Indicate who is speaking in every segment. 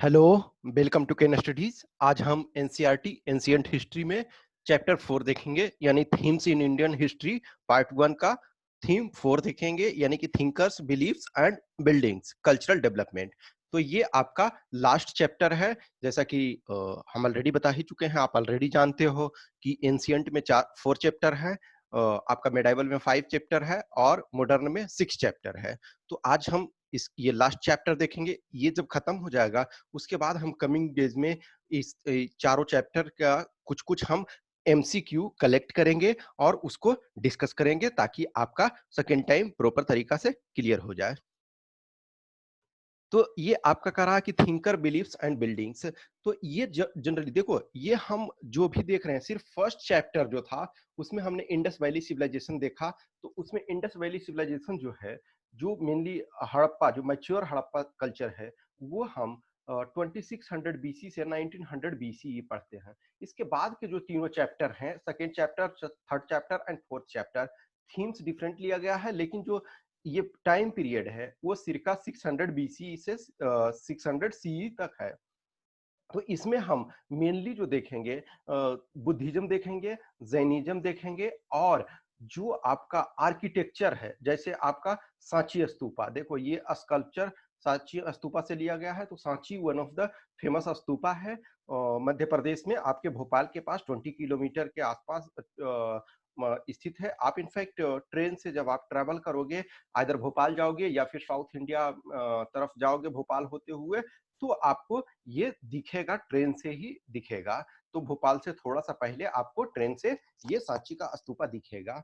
Speaker 1: Hello, welcome to Ken studies. आज हम NCERT ancient history में चैप्टर 4 देखेंगे, यानी themes in Indian history part 1 का थीम 4 देखेंगे, यानी कि thinkers, beliefs and buildings, cultural development. तो ये आपका लास्ट चैप्टर है। जैसा कि हम ऑलरेडी बता ही चुके हैं, आप ऑलरेडी जानते हो कि एंशिएंट में 4 चैप्टर है, आपका मेडाइवल में 5 चैप्टर है और मॉडर्न में 6 चैप्टर है। तो आज हम इस ये लास्ट चैप्टर देखेंगे। ये जब खत्म हो जाएगा उसके बाद हम कमिंग डेज में इस चारों चैप्टर का कुछ कुछ हम एमसीक्यू कलेक्ट करेंगे और उसको डिस्कस करेंगे, ताकि आपका सेकेंड टाइम प्रॉपर तरीका से क्लियर हो जाए। तो ये आपका कह रहा है कि थिंकर, बिलीफ्स एंड बिल्डिंग्स। तो ये जनरली देखो, ये हम जो भी देख रहे हैं, सिर्फ फर्स्ट चैप्टर जो था उसमें हमने इंडस वैली सिविलाइजेशन देखा। तो उसमें इंडस वैली सिविलाइजेशन जो है, जो मेनली हड़प्पा, जो मैच्योर हड़प्पा कल्चर है, वो हम 2600 बीसी से 1900 बीसी पढ़ते हैं। इसके बाद के जो तीनों चैप्टर हैं, second chapter, third chapter and fourth chapter, themes different लिया गया है, लेकिन जो ये टाइम पीरियड है वो circa 600 बीसी से 600 सीई तक है। तो इसमें हम मेनली जो देखेंगे, बुद्धिज्म देखेंगे, जैनिज्म देखेंगे, और जो आपका आर्किटेक्चर है, जैसे आपका सांची स्तूपा, देखो ये स्कल्पचर सांची स्तूपा से लिया गया है। तो Sanchi one of the famous stupa है मध्य प्रदेश में, आपके भोपाल के पास 20 किलोमीटर के आसपास स्थित है। आप इनफैक्ट ट्रेन से जब आप ट्रेवल करोगे, इधर भोपाल जाओगे या फिर साउथ इंडिया तरफ जाओगे भोपाल होते हुए, तो आपको ये दिखेगा, ट्रेन से ही दिखेगा। तो भोपाल से थोड़ा सा पहले आपको ट्रेन से ये सांची का स्तूपा दिखेगा।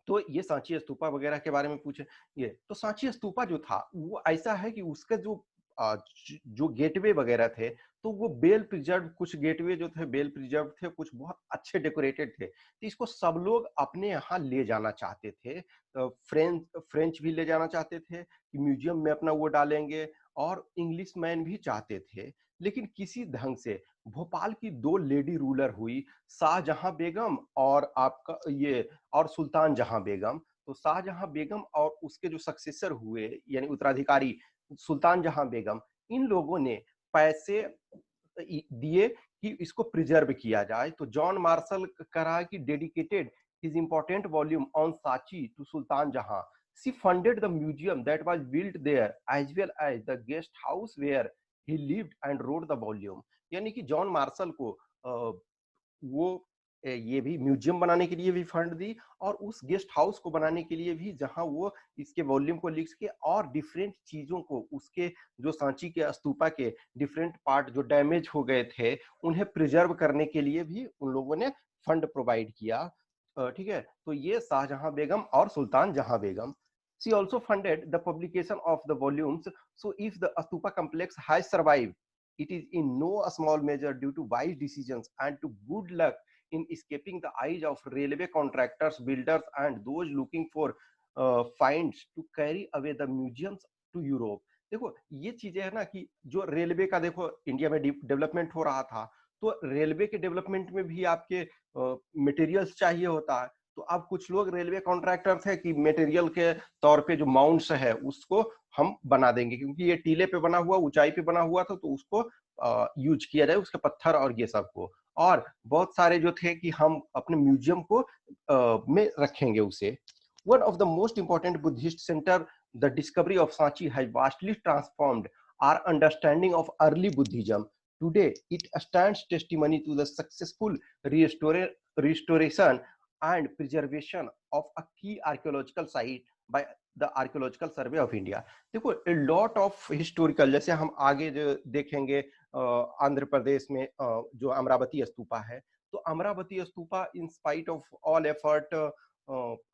Speaker 1: तो ये सांची स्तूपा वगैरह के बारे में पूछे, ये तो सांची स्तूपा जो था वो ऐसा है कि उसका जो जो गेटवे वगैरह थे, तो वो बेल प्रिजर्व, कुछ गेटवे जो थे बेल प्रिजर्व थे, कुछ बहुत अच्छे डेकोरेटेड थे। तो इसको सब लोग अपने यहाँ ले जाना चाहते थे। फ्रेंच फ्रेंच भी ले जाना चाहते थे कि म्यूजियम में अपना वो डालेंगे, और इंग्लिश मैन भी चाहते थे। लेकिन किसी ढंग से भोपाल की 2 लेडी रूलर हुई, शाहजहां बेगम और आपका ये और सुल्तान जहां बेगम। तो शाहजहां बेगम और उसके जो सक्सेसर हुए, यानी उत्तराधिकारी सुल्तान जहां बेगम, इन लोगों ने पैसे दिए कि इसको प्रिजर्व किया जाए। तो जॉन मार्शल कह रहा है कि dedicated his important volume on Sanchi to Sultan Jahan, she funded the museum that was built there as well as the guest house where he lived and wrote the volume. यानी कि जॉन मार्शल को वो ये भी म्यूजियम बनाने के लिए भी फंड दी, और उस गेस्ट हाउस को बनाने के लिए भी, जहां वो इसके वॉल्यूम को लिख के और डिफरेंट चीजों को, उसके जो सांची के स्तूपा के डिफरेंट पार्ट जो डैमेज हो गए थे, उन्हें प्रिजर्व करने के लिए भी उन लोगों ने फंड प्रोवाइड किया। ठीक है, तो ये शाहजहां बेगम और सुल्तान जहां बेगम। She also funded the publication of the volumes. So if the Stupa complex has survived, it is in no small measure due to wise decisions and to good luck in escaping the eyes of railway contractors, builders, and those looking for finds to carry away the museums to Europe. देखो ये चीजें है ना, कि जो railway का, देखो India में डेवलपमेंट हो रहा था, तो रेलवे के डेवलपमेंट में भी आपके मटेरियल्स चाहिए होता है। तो अब कुछ लोग रेलवे कॉन्ट्रैक्टर थे कि मटेरियल के तौर पे जो माउंट्स है उसको हम बना देंगे, क्योंकि ये टीले पे बना हुआ, ऊंचाई पे बना हुआ था, तो उसको यूज किया जाए, उसके पत्थर और ये सब को। और बहुत सारे जो थे कि हम अपने म्यूजियम को में रखेंगे उसे। One of the most important Buddhist centre, the discovery of Sanchi has vastly transformed our understanding of early Buddhism. Today, it stands testimony to the successful restoration and preservation of a key archaeological site by the Archaeological Survey of India. देखो a lot of historical, जैसे हम आगे जो देखेंगे आंध्र प्रदेश में जो अमरावती स्तूपा है, तो Amravati stupa in spite of all effort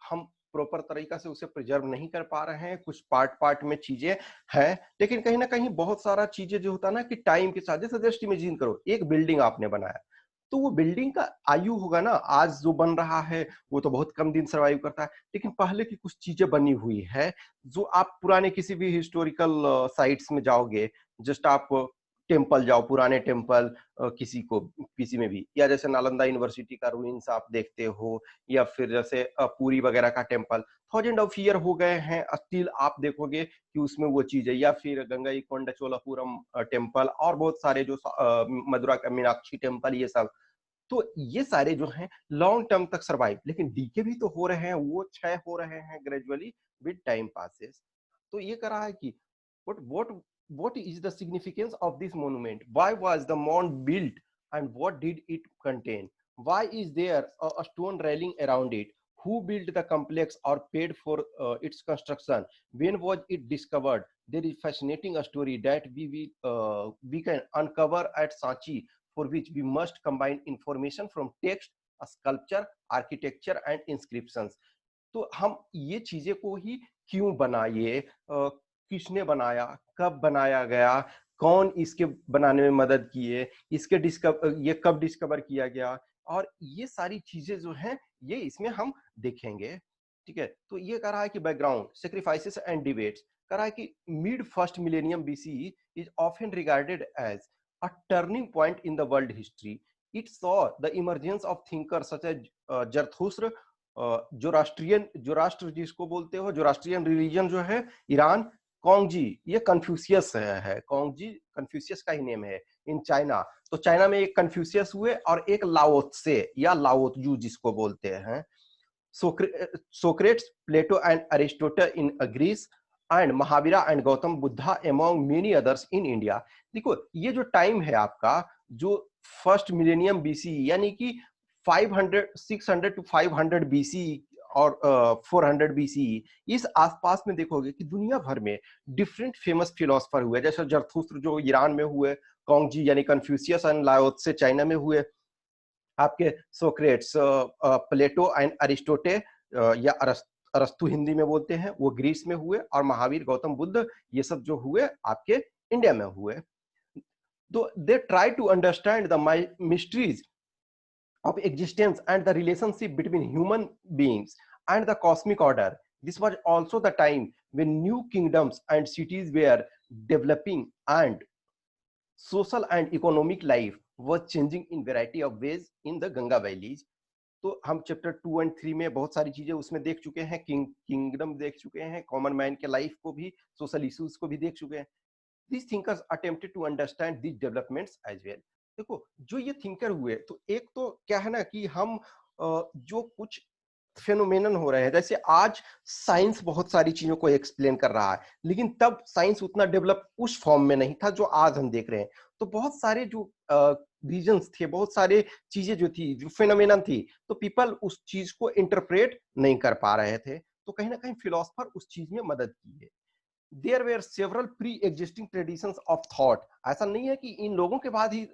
Speaker 1: हम प्रॉपर तरीका से उसे प्रिजर्व नहीं कर पा रहे हैं। कुछ पार्ट पार्ट में चीजें हैं, लेकिन कहीं ना कहीं बहुत सारा चीजें जो होता है ना, कि टाइम के साथ, जैसे जस्ट इमेजिन करो एक बिल्डिंग आपने बनाया, तो वो बिल्डिंग का आयु होगा ना, आज जो बन रहा है वो तो बहुत कम दिन सर्वाइव करता है, लेकिन पहले की कुछ चीजें बनी हुई है, जो आप पुराने किसी भी हिस्टोरिकल साइट्स में जाओगे, जस्ट आप टेम्पल जाओ, पुराने टेम्पल किसी को किसी में भी, या जैसे नालंदा यूनिवर्सिटी का रूइंस आप देखते हो, या फिर जैसे पुरी वगैरह का टेम्पल थाउजेंड ऑफ ईयर हो गए हैं, स्टिल आप देखोगे कि उसमें वो चीज है। या फिर गंगई कोंडा चोलापुरम टेम्पल और बहुत सारे जो मदुरा का मीनाक्षी टेम्पल, ये सब, तो ये सारे जो हैं लॉन्ग टर्म तक सर्वाइव, लेकिन डीके भी तो हो रहे हैं, वो क्षय हो रहे हैं ग्रेजुअली विद टाइम पासेस। तो ये कह रहा है कि what is the significance of this monument, why was the mound built, and what did it contain, why is there a stone railing around it, who built the complex or paid for its construction, when was it discovered. There is fascinating a story that we can uncover at Sanchi, for which we must combine information from text, sculpture, architecture and inscriptions. तो हम ये चीजें को ही क्यों बनाए, किसने बनाया, कब बनाया गया, कौन इसके बनाने में मदद किए, इसके ये कब डिस्कवर किया गया, और ये सारी चीजें जो हैं ये इसमें हम देखेंगे। ठीक है, तो ये कह रहा है कि बैकग्राउंड सेक्रीफाइसेस एंड डिबेट्स, कह रहा है कि mid first millennium BC is often regarded as a turning point in the world history. It saw the emergence of thinkers such as Zarathustra, जो राष्ट्र जिसको बोलते हो, जो राष्ट्रियन रिलीजन जो है ईरान, कॉन्गजी, ये कन्फ्यूशियस है, कॉन्गजी कन्फ्यूशियस का ही नेम है इन चाइना। तो चाइना में एक कन्फ्यूशियस हुए और एक लाओ त्से या लाओ त्जू जिसको बोलते हैं। Socrates, Plato and Aristotle in Greece, and Mahavira and Gautama Buddha among many others in India. देखो ये जो टाइम है आपका, जो फर्स्ट मिलेनियम बीसी यानी कि 500 600 टू 500 बीसी और 400 बीसी, इस आसपास में देखोगे कि दुनिया भर में डिफरेंट फेमस फिलोसफर हुए, जैसे जरथुस्त्र जो ईरान में हुए, कॉन्गजी यानी कन्फ्यूशियस एंड लाओ त्से चाइना में हुए, आपके सोक्रेट्स, प्लेटो एंड अरिस्टोटे या अरस्तु हिंदी में बोलते हैं, वो ग्रीस में हुए, और महावीर गौतम बुद्ध ये सब जो हुए आपके इंडिया में हुए। तो they try to understand the mysteries of existence and the relationship between human beings and the cosmic order. This was also the time when new kingdoms and cities were developing, and social and economic life was changing in variety of ways in the Ganga valleys. तो हम chapter 2 and 3 में बहुत सारी चीजें उसमें देख चुके हैं, किंगडम देख चुके हैं, कॉमन मैन के लाइफ को भी, सोशल इश्यूज को भी देख चुके हैं। These thinkers attempted to understand these developments as well. देखो जो ये थिंकर हुए, तो एक तो क्या है ना कि हम जो कुछ फेनोमेनन हो रहे हैं, जैसे आज साइंस बहुत सारी चीजों को एक्सप्लेन कर रहा है, लेकिन तब साइंस उतना डेवलप उस फॉर्म में नहीं था जो आज हम देख रहे हैं। तो बहुत सारे जो रीजन्स थे, बहुत सारे चीजें जो थी, जो फेनोमेनन थी, तो पीपल उस चीज को इंटरप्रेट नहीं कर पा रहे थे, तो कहीं ना कहीं फिलोसफर उस चीज में मदद की है। There were several pre existing traditions of thought. ऐसा नहीं है कि इन लोगों के बाद ही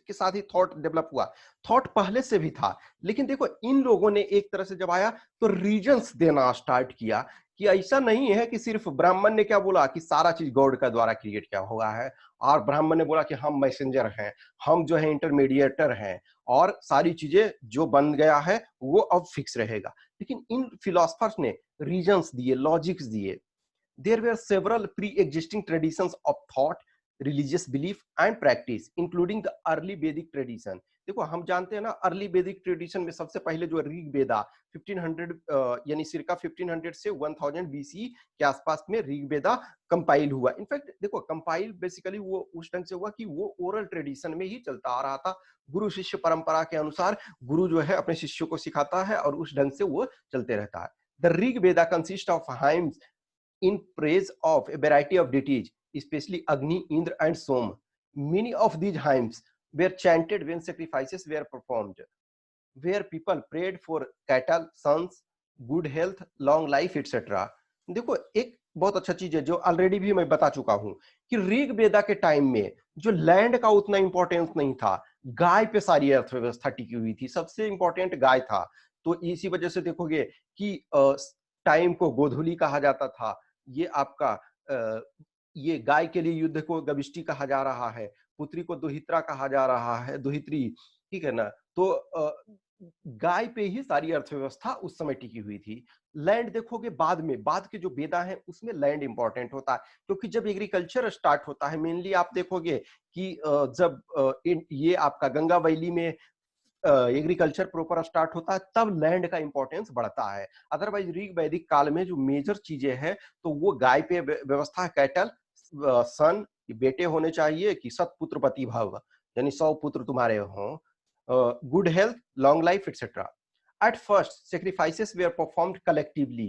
Speaker 1: के साथ ही थॉट डेवलप हुआ, थॉट पहले से भी था, लेकिन देखो इन लोगों ने एक तरह से जब आया तो रीजन्स देना स्टार्ट किया कि ऐसा नहीं है कि सिर्फ ब्राह्मण ने क्या बोला कि सारा चीज गॉड का द्वारा क्रिएट किया हुआ है, और ब्राह्मण ने बोला कि हम मैसेंजर हैं, हम जो है इंटरमीडिएटर हैं, और सारी चीजें जो बन गया है वो अब फिक्स रहेगा। लेकिन इन फिलोसफर्स ने रीजन्स दिए, लॉजिक्स दिए। There were several pre-existing traditions of thought, religious belief and practice, including the early Vedic tradition. देखो हम जानते हैं ना, अर्ली वैदिक ट्रेडिशन में सबसे पहले जो ऋग वेदा 1500 यानी circa 1500 से 1000 बीसी के आसपास में ऋग वेदा कंपाइल हुआ। इनफैक्ट देखो कंपाइल बेसिकली वो उस ढंग से हुआ कि वो ओरल ट्रेडिशन में ही चलता आ रहा था, गुरु शिष्य परंपरा के अनुसार गुरु जो है अपने शिष्यों को सिखाता है और उस ढंग से वो चलते रहता है। The Rig Veda consist of hymns in praise of a variety of deities, especially Agni, Indra, and Som. Many of these hymns were chanted when sacrifices were performed, where people prayed for cattle, sons, good health, long life, etc. देखो एक बहुत अच्छा चीज है जो already भी मैं बता चुका हूं कि ऋग वेदा के टाइम में जो लैंड का उतना इंपॉर्टेंस नहीं था, गाय पे सारी अर्थव्यवस्था टिकी हुई थी, सबसे इंपॉर्टेंट गाय था। तो इसी वजह से देखोगे कि टाइम को गोधूली कहा जाता था, ये आपका ये गाय के लिए युद्ध को गविष्टि कहा जा रहा है, पुत्री को दुहित्रा कहा जा रहा है, दुहित्री, ठीक है ना। तो गाय पे ही सारी अर्थव्यवस्था उस समय टिकी हुई थी। लैंड देखोगे बाद में, बाद के जो वेदा हैं उसमें लैंड इंपॉर्टेंट होता है, क्योंकि जब एग्रीकल्चर स्टार्ट होता है मेनली आप देखोगे कि जब ये आपका गंगा वैली में एग्रीकल्चर प्रॉपर स्टार्ट होता है तब लैंड का इंपॉर्टेंस बढ़ता है। अदरवाइज ऋग वैदिक काल में जो मेजर चीजें हैं तो वो गाय पे व्यवस्था है, कैटल, सन, बेटे होने चाहिए कि सतपुत्र पति भव, यानी 100 पुत्र तुम्हारे हों, good health, long life, etc. At first, sacrifices were performed collectively.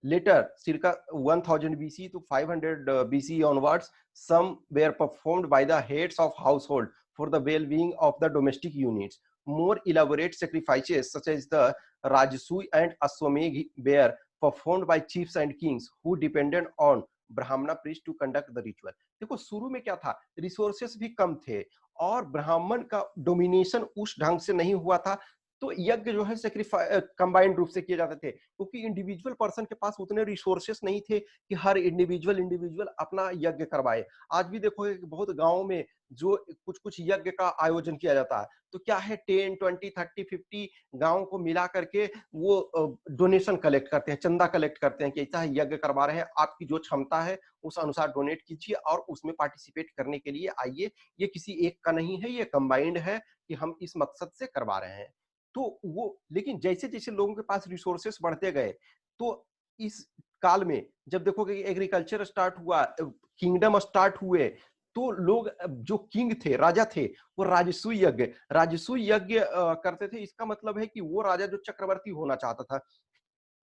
Speaker 1: Later, circa 1000 BC to 500 BC onwards, some were performed by the heads of household for the well-being of the domestic units. More elaborate sacrifices such as the Rajasui and Aswamegh were performed by chiefs and kings who depended on ब्राह्मण priest to conduct the ritual. देखो शुरू में क्या था, resources भी कम थे और ब्राह्मण का डोमिनेशन उस ढंग से नहीं हुआ था, तो यज्ञ जो है सेक्रीफाइस कंबाइंड रूप से किए जाते थे, क्योंकि इंडिविजुअल पर्सन के पास उतने रिसोर्सेस नहीं थे कि हर इंडिविजुअल अपना यज्ञ करवाए। आज भी देखोगे कि बहुत गांवों में जो कुछ कुछ यज्ञ का आयोजन किया जाता है तो क्या है 10, 20, 30, 50 गांव को मिला करके वो डोनेशन कलेक्ट करते हैं, चंदा कलेक्ट करते हैं कि ऐसा यज्ञ करवा रहे हैं, आपकी जो क्षमता है उस अनुसार डोनेट कीजिए और उसमें पार्टिसिपेट करने के लिए आइए। ये किसी एक का नहीं है, ये कंबाइंड है कि हम इस मकसद से करवा रहे हैं। तो वो लेकिन जैसे जैसे लोगों के पास रिसोर्सेस बढ़ते गए तो इस काल में जब देखोगे कि एग्रीकल्चर स्टार्ट हुआ, किंगडम स्टार्ट हुए, तो लोग जो किंग थे, राजा थे, वो राजसूय यज्ञ करते थे। इसका मतलब है कि वो राजा जो चक्रवर्ती होना चाहता था,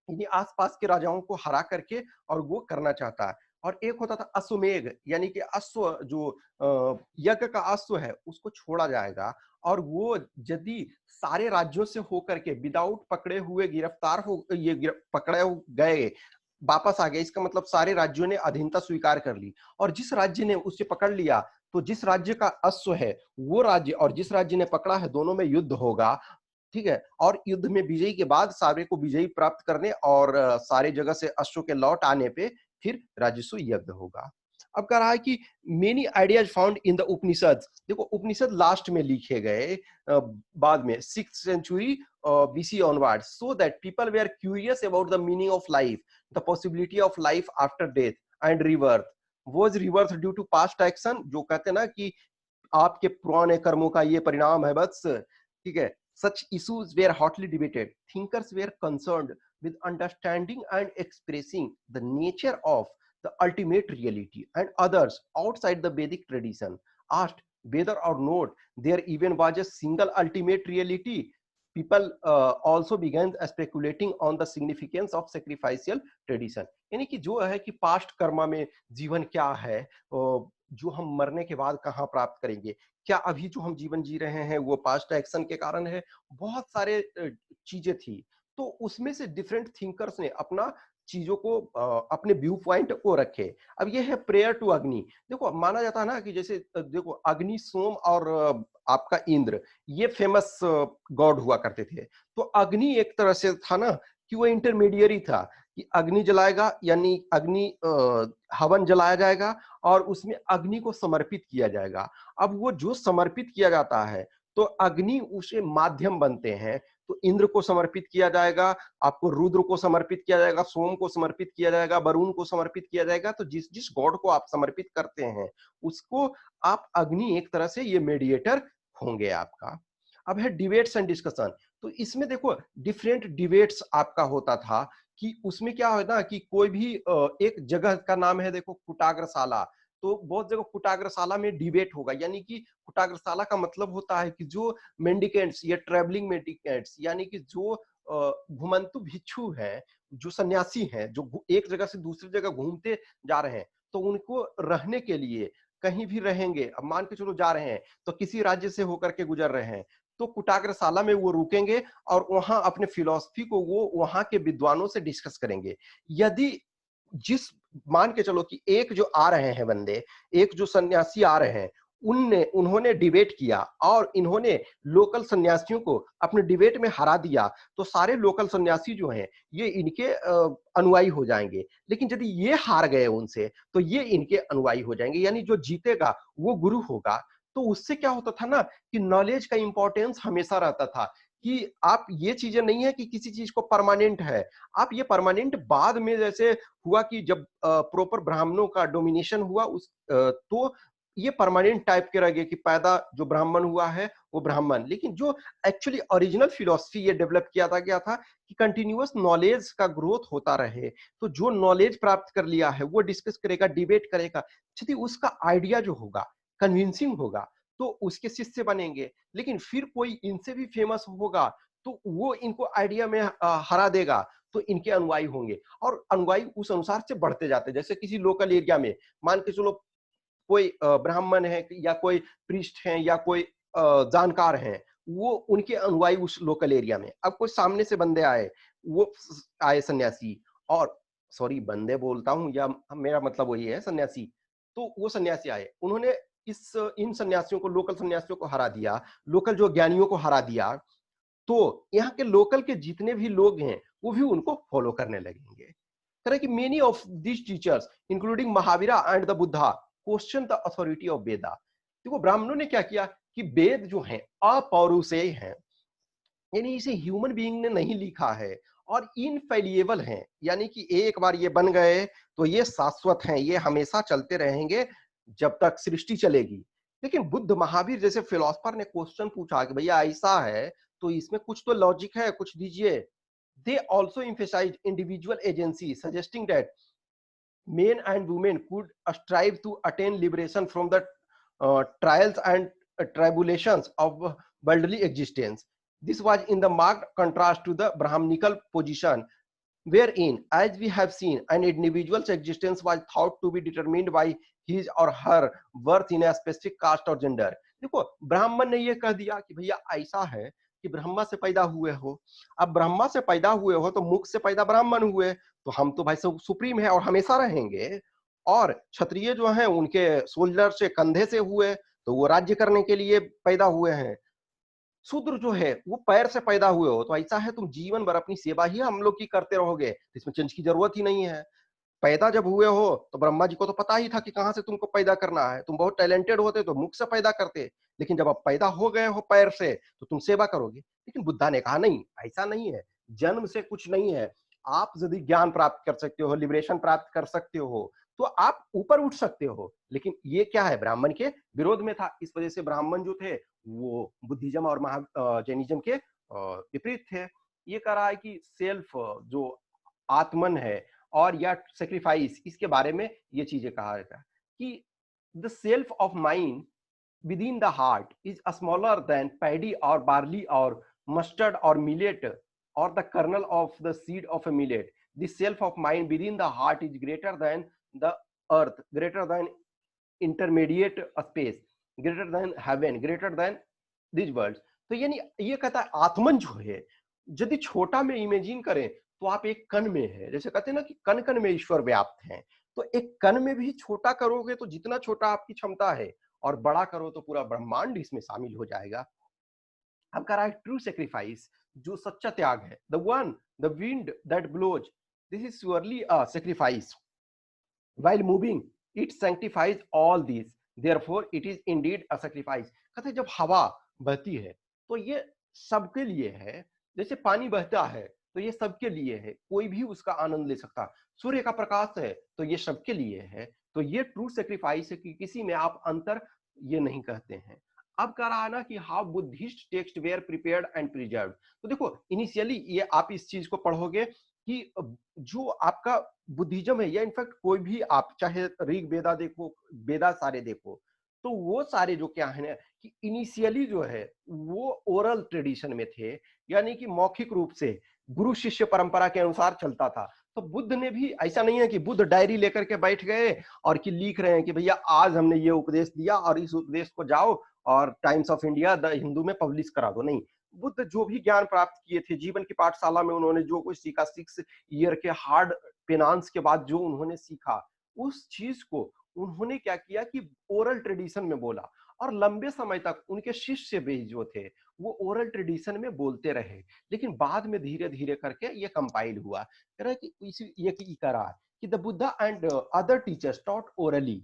Speaker 1: इन्हीं आसपास के राजाओं को हरा करके और वो करना चाहता है। और एक होता था अश्वमेघ, यानी कि अश्व जो यज्ञ का अश्व है उसको छोड़ा जाएगा और वो यदि सारे राज्यों से होकर के विदाउट पकड़े हुए गिरफ्तार हो पकड़े गए वापस आ गए, इसका मतलब सारे राज्यों ने अधीनता स्वीकार कर ली और जिस राज्य ने उसे पकड़ लिया तो जिस राज्य का अश्व है वो राज्य और जिस राज्य ने पकड़ा है दोनों में युद्ध होगा। ठीक है, और युद्ध में विजयी के बाद सारे को विजयी प्राप्त करने और सारे जगह से अश्व के लौट आने पे फिर राजस्व यज्ञ होगा। अब कह रहा है कि many ideas found in the Upanishad, देखो उपनिषद लास्ट में लिखे गए बाद में 6th century BC onwards, so that people were curious about the meaning of life, the possibility of life after death and rebirth. Was rebirth due to past action, जो कहते हैं ना कि आपके पुराने कर्मों का ये परिणाम है बस, ठीक है। Such issues were hotly debated. Thinkers were concerned with understanding and expressing the nature of the ultimate reality, and others outside the Vedic tradition asked whether or not there even was a single ultimate reality. People also began speculating on the significance of sacrificial tradition. यानी कि जो है कि past Karma में जीवन क्या है, जो हम मरने के बाद कहाँ प्राप्त करेंगे, क्या अभी जो हम जीवन जी रहे हैं वो पास्ट एक्शन के कारण है, बहुत सारे चीजें थी। तो उसमें से डिफरेंट थिंकर्स ने अपना चीजों को अपने व्यू पॉइंट को रखे। अब ये है प्रेयर टू अग्नि। देखो माना जाता है ना कि जैसे देखो अग्नि, सोम और आपका इंद्र, ये फेमस गॉड हुआ करते थे। तो अग्नि एक तरह से था ना कि वो इंटरमीडियरी था कि अग्नि जलाएगा, यानी अग्नि हवन जलाया जाएगा और उसमें अग्नि को समर्पित किया जाएगा। अब वो जो समर्पित किया जाता है तो अग्नि उसे माध्यम बनते हैं, तो इंद्र को समर्पित किया जाएगा, आपको रुद्र को समर्पित किया जाएगा, सोम को समर्पित किया जाएगा, वरुण को समर्पित किया जाएगा। तो जिस जिस गॉड को आप समर्पित करते हैं उसको आप अग्नि एक तरह से ये मेडिएटर होंगे आपका। अब है डिबेट्स एंड डिस्कशन। तो इसमें देखो डिफरेंट डिबेट्स आपका होता था कि उसमें क्या है ना कि कोई भी एक जगह का नाम है देखो कुटाग्रशाला, तो बहुत जगह कुटाग्रशाला में डिबेट होगा, यानी कि कुटाग्रशाला का मतलब होता है कि जो मेंडिकेंट्स या ट्रेवलिंग मेंडिकेंट्स, यानी कि जो घुमंतु भिक्षु हैं, जो सन्यासी हैं, जो एक जगह से दूसरी जगह घूमते जा रहे हैं, तो उनको रहने के लिए कहीं भी रहेंगे। अब मान के चलो जा रहे हैं तो किसी राज्य से होकर के गुजर रहे हैं तो कुटाग्रशाला में वो रुकेंगे और वहां अपने फिलॉसफी को वो वहां के विद्वानों से डिस्कस करेंगे। यदि जिस मान के चलो कि एक जो आ रहे हैं बंदे, एक जो सन्यासी आ रहे हैं, उन्होंने डिबेट किया और इन्होंने लोकल सन्यासियों को अपने डिबेट में हरा दिया, तो सारे लोकल सन्यासी जो हैं ये इनके अनुयायी हो जाएंगे। लेकिन यदि ये हार गए उनसे तो ये इनके अनुयायी हो जाएंगे, यानी जो जीतेगा वो गुरु होगा। तो उससे क्या होता था ना कि नॉलेज का इंपॉर्टेंस हमेशा रहता था कि आप ये चीजें नहीं है कि किसी चीज को परमानेंट है, आप ये परमानेंट बाद में जैसे हुआ कि जब प्रॉपर ब्राह्मणों का डोमिनेशन हुआ तो ये परमानेंट टाइप के रह गए कि पैदा जो ब्राह्मण हुआ है वो ब्राह्मण। लेकिन जो एक्चुअली ओरिजिनल फिलॉसफी ये डेवलप किया था क्या था कि कंटिन्यूअस नॉलेज का ग्रोथ होता रहे। तो जो नॉलेज प्राप्त कर लिया है वो डिस्कस करेगा, डिबेट करेगा, यदि उसका आइडिया जो होगा कन्विंसिंग होगा तो उसके शिष्य बनेंगे। लेकिन फिर कोई इनसे भी फेमस होगा तो वो इनको आइडिया में हरा देगा, तो इनके अनुयायी होंगे और अनुयायी उस अनुसार से बढ़ते जाते हैं। जैसे किसी लोकल एरिया में मान के चलो कोई ब्राह्मण है या कोई प्रीस्ट है या कोई जानकार हैं, वो उनके अनुयायी उस लोकल एरिया में। अब कोई सामने से बंदे आए, वो आए सन्यासी, और सॉरी बंदे बोलता हूँ या मेरा मतलब वही है सन्यासी। तो वो सन्यासी आए, उन्होंने इस इन सन्यासियों को, लोकल सन्यासियों को हरा दिया, लोकल जो ज्ञानियों को हरा दिया, तो यहाँ के लोकल के जितने भी लोग हैं वो भी उनको फॉलो करने लगेंगे। तरह की many of this teachers including Mahavira and the Buddha question the authority of Veda. देखो ब्राह्मणों ने क्या किया कि वेद जो है अपौरुषेय है, यानी इसे ह्यूमन बीइंग ने नहीं लिखा है, और इनफेलिएबल हैं, यानी कि एक बार ये बन गए तो ये शाश्वत हैं, ये हमेशा चलते रहेंगे जब तक सृष्टि चलेगी। लेकिन बुद्ध महावीर जैसे फिलोसफर ने क्वेश्चन पूछा कि भैया ऐसा है तो इसमें कुछ तो लॉजिक है, कुछ दीजिए। They also emphasized individual agency suggesting that men and women could strive to attain liberation from the trials and tribulations of worldly existence. This was in the marked contrast to the Brahmanical position, wherein, as we have seen, an individual's existence was thought to be determined by his or her birth in a specific caste or gender. देखो ब्राह्मण ने ये कह दिया कि भैया ऐसा है कि ब्रह्मा से पैदा हुए हो, अब ब्रह्मा से पैदा हुए हो तो मुख से पैदा ब्राह्मण हुए, तो हम तो भाई सब सुप्रीम है और हमेशा रहेंगे। और क्षत्रिय जो हैं उनके शोल्डर से, कंधे से हुए, तो वो राज्य करने के लिए पैदा हुए हैं। शूद्र जो है वो पैर से पैदा हुए हो, तो ऐसा है तुम जीवन भर अपनी सेवा ही हम लोग की करते रहोगे, इसमें चेंज की जरूरत ही नहीं है। पैदा जब हुए हो तो ब्रह्मा जी को तो पता ही था कि कहां से तुमको पैदा करना है, तुम बहुत टैलेंटेड होते तो मुख से पैदा करते, लेकिन जब आप पैदा हो गए हो पैर से तो तुम सेवा करोगे। लेकिन बुद्धा ने कहा नहीं, ऐसा नहीं है, जन्म से कुछ नहीं है। आप यदि ज्ञान प्राप्त कर सकते हो, लिबरेशन प्राप्त कर सकते हो, तो आप ऊपर उठ सकते हो। लेकिन ये क्या है, ब्राह्मण के विरोध में था। इस वजह से ब्राह्मण जो थे वो बुद्धिज्म और जैनिज्म के विपरीत थे। ये कह रहा है कि सेल्फ जो आत्मन है और या सेक्रीफाइस, इसके बारे में ये चीजें कहा जाता है कि the self of mind within the heart is smaller than paddy or barley or mustard or millet or the kernel of the seed of a millet. The self of mind within the heart is greater than the earth, greater than intermediate space, greater than heaven, greater than these worlds. तो यानी ये कहता है आत्मन जो है यदि छोटा में इमेजिन करें तो आप एक कण में है, जैसे कहते हैं ना कि कण कण में ईश्वर व्याप्त है। तो एक कण में भी छोटा करोगे तो जितना छोटा आपकी क्षमता है, और बड़ा करो तो पूरा ब्रह्मांड इसमें शामिल हो जाएगा। अब कह रहा है ट्रू सेक्रीफाइस, जो सच्चा त्याग है, the one the wind that blows, this is surely a sacrifice, while moving it sanctifies all these, therefore it is indeed a sacrifice। कहते हैं जब हवा बहती है तो ये सबके लिए है, जैसे पानी बहता है तो ये सबके लिए है, कोई भी उसका आनंद ले सकता। सूर्य का प्रकाश है तो ये सबके लिए है। तो ये ट्रू सेक्रीफाइस है कि किसी में आप अंतर ये नहीं कहते हैं। अब कह रहा है ना कि how Buddhist text were prepared and preserved. तो देखो इनिशियली ये आप इस चीज को पढ़ोगे कि जो आपका बुद्धिज्म है, या इनफैक्ट कोई भी आप चाहे ऋग वेदा देखो, वेदा सारे देखो, तो वो सारे जो क्या है ना कि इनिशियली जो है वो ओरल ट्रेडिशन में थे, यानी कि मौखिक रूप से गुरु शिष्य परंपरा के अनुसार चलता था। तो बुद्ध ने भी, ऐसा नहीं है कि बुद्ध डायरी लेकर के बैठ गए और कि लिख रहे हैं कि भैया आज हमने ये उपदेश दिया और इस उपदेश को जाओ और times of India, the Hindu में पब्लिश करा दो। नहीं, बुद्ध जो भी ज्ञान प्राप्त किए थे जीवन की पाठशाला में, उन्होंने जो कुछ सीखा, 6 ईयर के हार्ड पेनांस के बाद जो उन्होंने सीखा, उस चीज को उन्होंने क्या किया कि ओरल ट्रेडिशन में बोला, और लंबे समय तक उनके शिष्य भी जो थे वो ओरल ट्रेडिशन में बोलते रहे। लेकिन बाद में धीरे धीरे करके ये कंपाइल हुआ। कह रहा है कि इसी ये करा कि the Buddha and other teachers taught orally,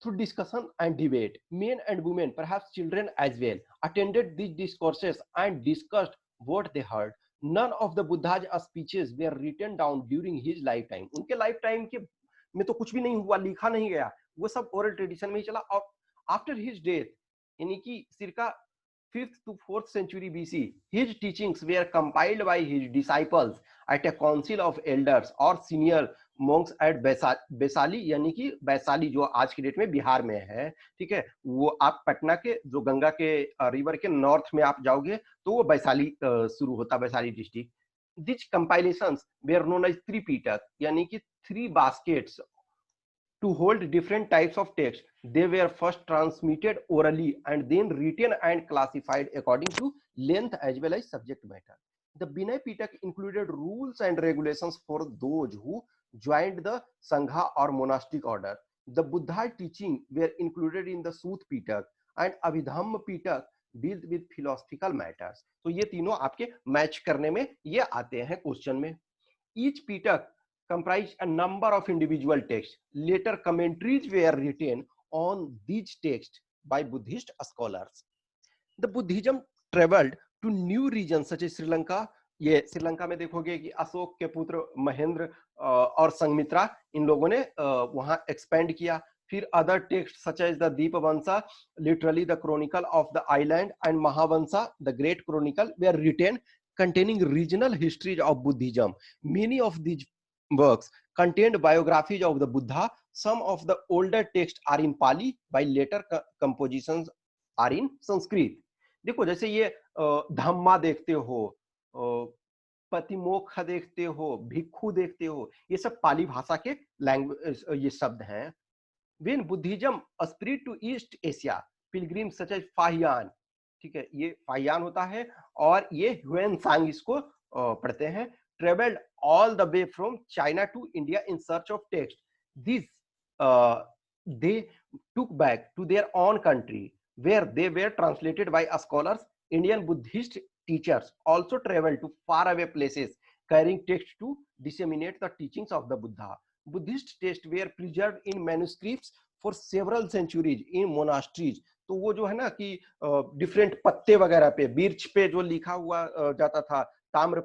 Speaker 1: through discussion and debate. Men and women, perhaps children as well, attended these discourses and discussed what they heard. None of the Buddha's speeches were written down during his lifetime. उनके lifetime के में तो कुछ भी नहीं हुआ, लिखा नहीं गया, वो सब oral tradition में ही चला. और after his death, यानी कि circa 5th to 4th century BC, his teachings were compiled by his disciples at a council of elders or senior monks at Vaishali, यानी कि वैशाली जो आज की डेट में बिहार में है, ठीक है, वो आप पटना के जो गंगा के रिवर के नॉर्थ में आप जाओगे तो वो वैशाली शुरू होता, Vaishali district. This compilations were known as Tripitaka, यानी कि 3 baskets to hold different types of text. They were first transmitted orally and then written and classified according to length as well as subject matter. The Vinay Pitak included rules and regulations for those who joined the Sangha or monastic order. The Buddha teaching were included in the Sut Pitak and Abhidhamma Pitak dealt with philosophical matters. तो ये तीनों आपके match करने में ये आते हैं question में. Each Pitak comprised a number of individual texts. Later commentaries were written on these texts by Buddhist scholars. The Buddhism traveled to new regions such as Sri Lanka. ये श्रीलंका में देखोगे कि अशोक के पुत्र महेंद्र और संघमित्रा, इन लोगों ने वहां एक्सपेंड किया. फिर other text such as the Dipavamsa, literally the chronicle of the island, and Mahavamsa, the great chronicle, were written containing regional histories of Buddhism. Many of these works contained biographies of the Buddha. Some of the older texts are in Pali, while later compositions are in Sanskrit. देखो जैसे ये धम्मा देखते हो, पतिमोक्ष देखते हो, भिक्षु देखते हो, ये सब पाली भाषा के लैंग्वेज ये शब्द हैं. When Buddhism spread to East Asia, pilgrims such as Fahian, ठीक है, ये फाहियान होता है और ये ह्वेन सांग इसको पढ़ते हैं, traveled all the way from China to India in search of text. These they took back to their own country where they were translated by scholars. Indian Buddhist teachers also traveled to faraway places carrying text to disseminate the teachings of the Buddha. Buddhist texts were preserved in manuscripts for several centuries in monasteries. तो वो जो है ना कि different पत्ते वगैरह पे, birch पे जो लिखा हुआ जाता था, ताम्र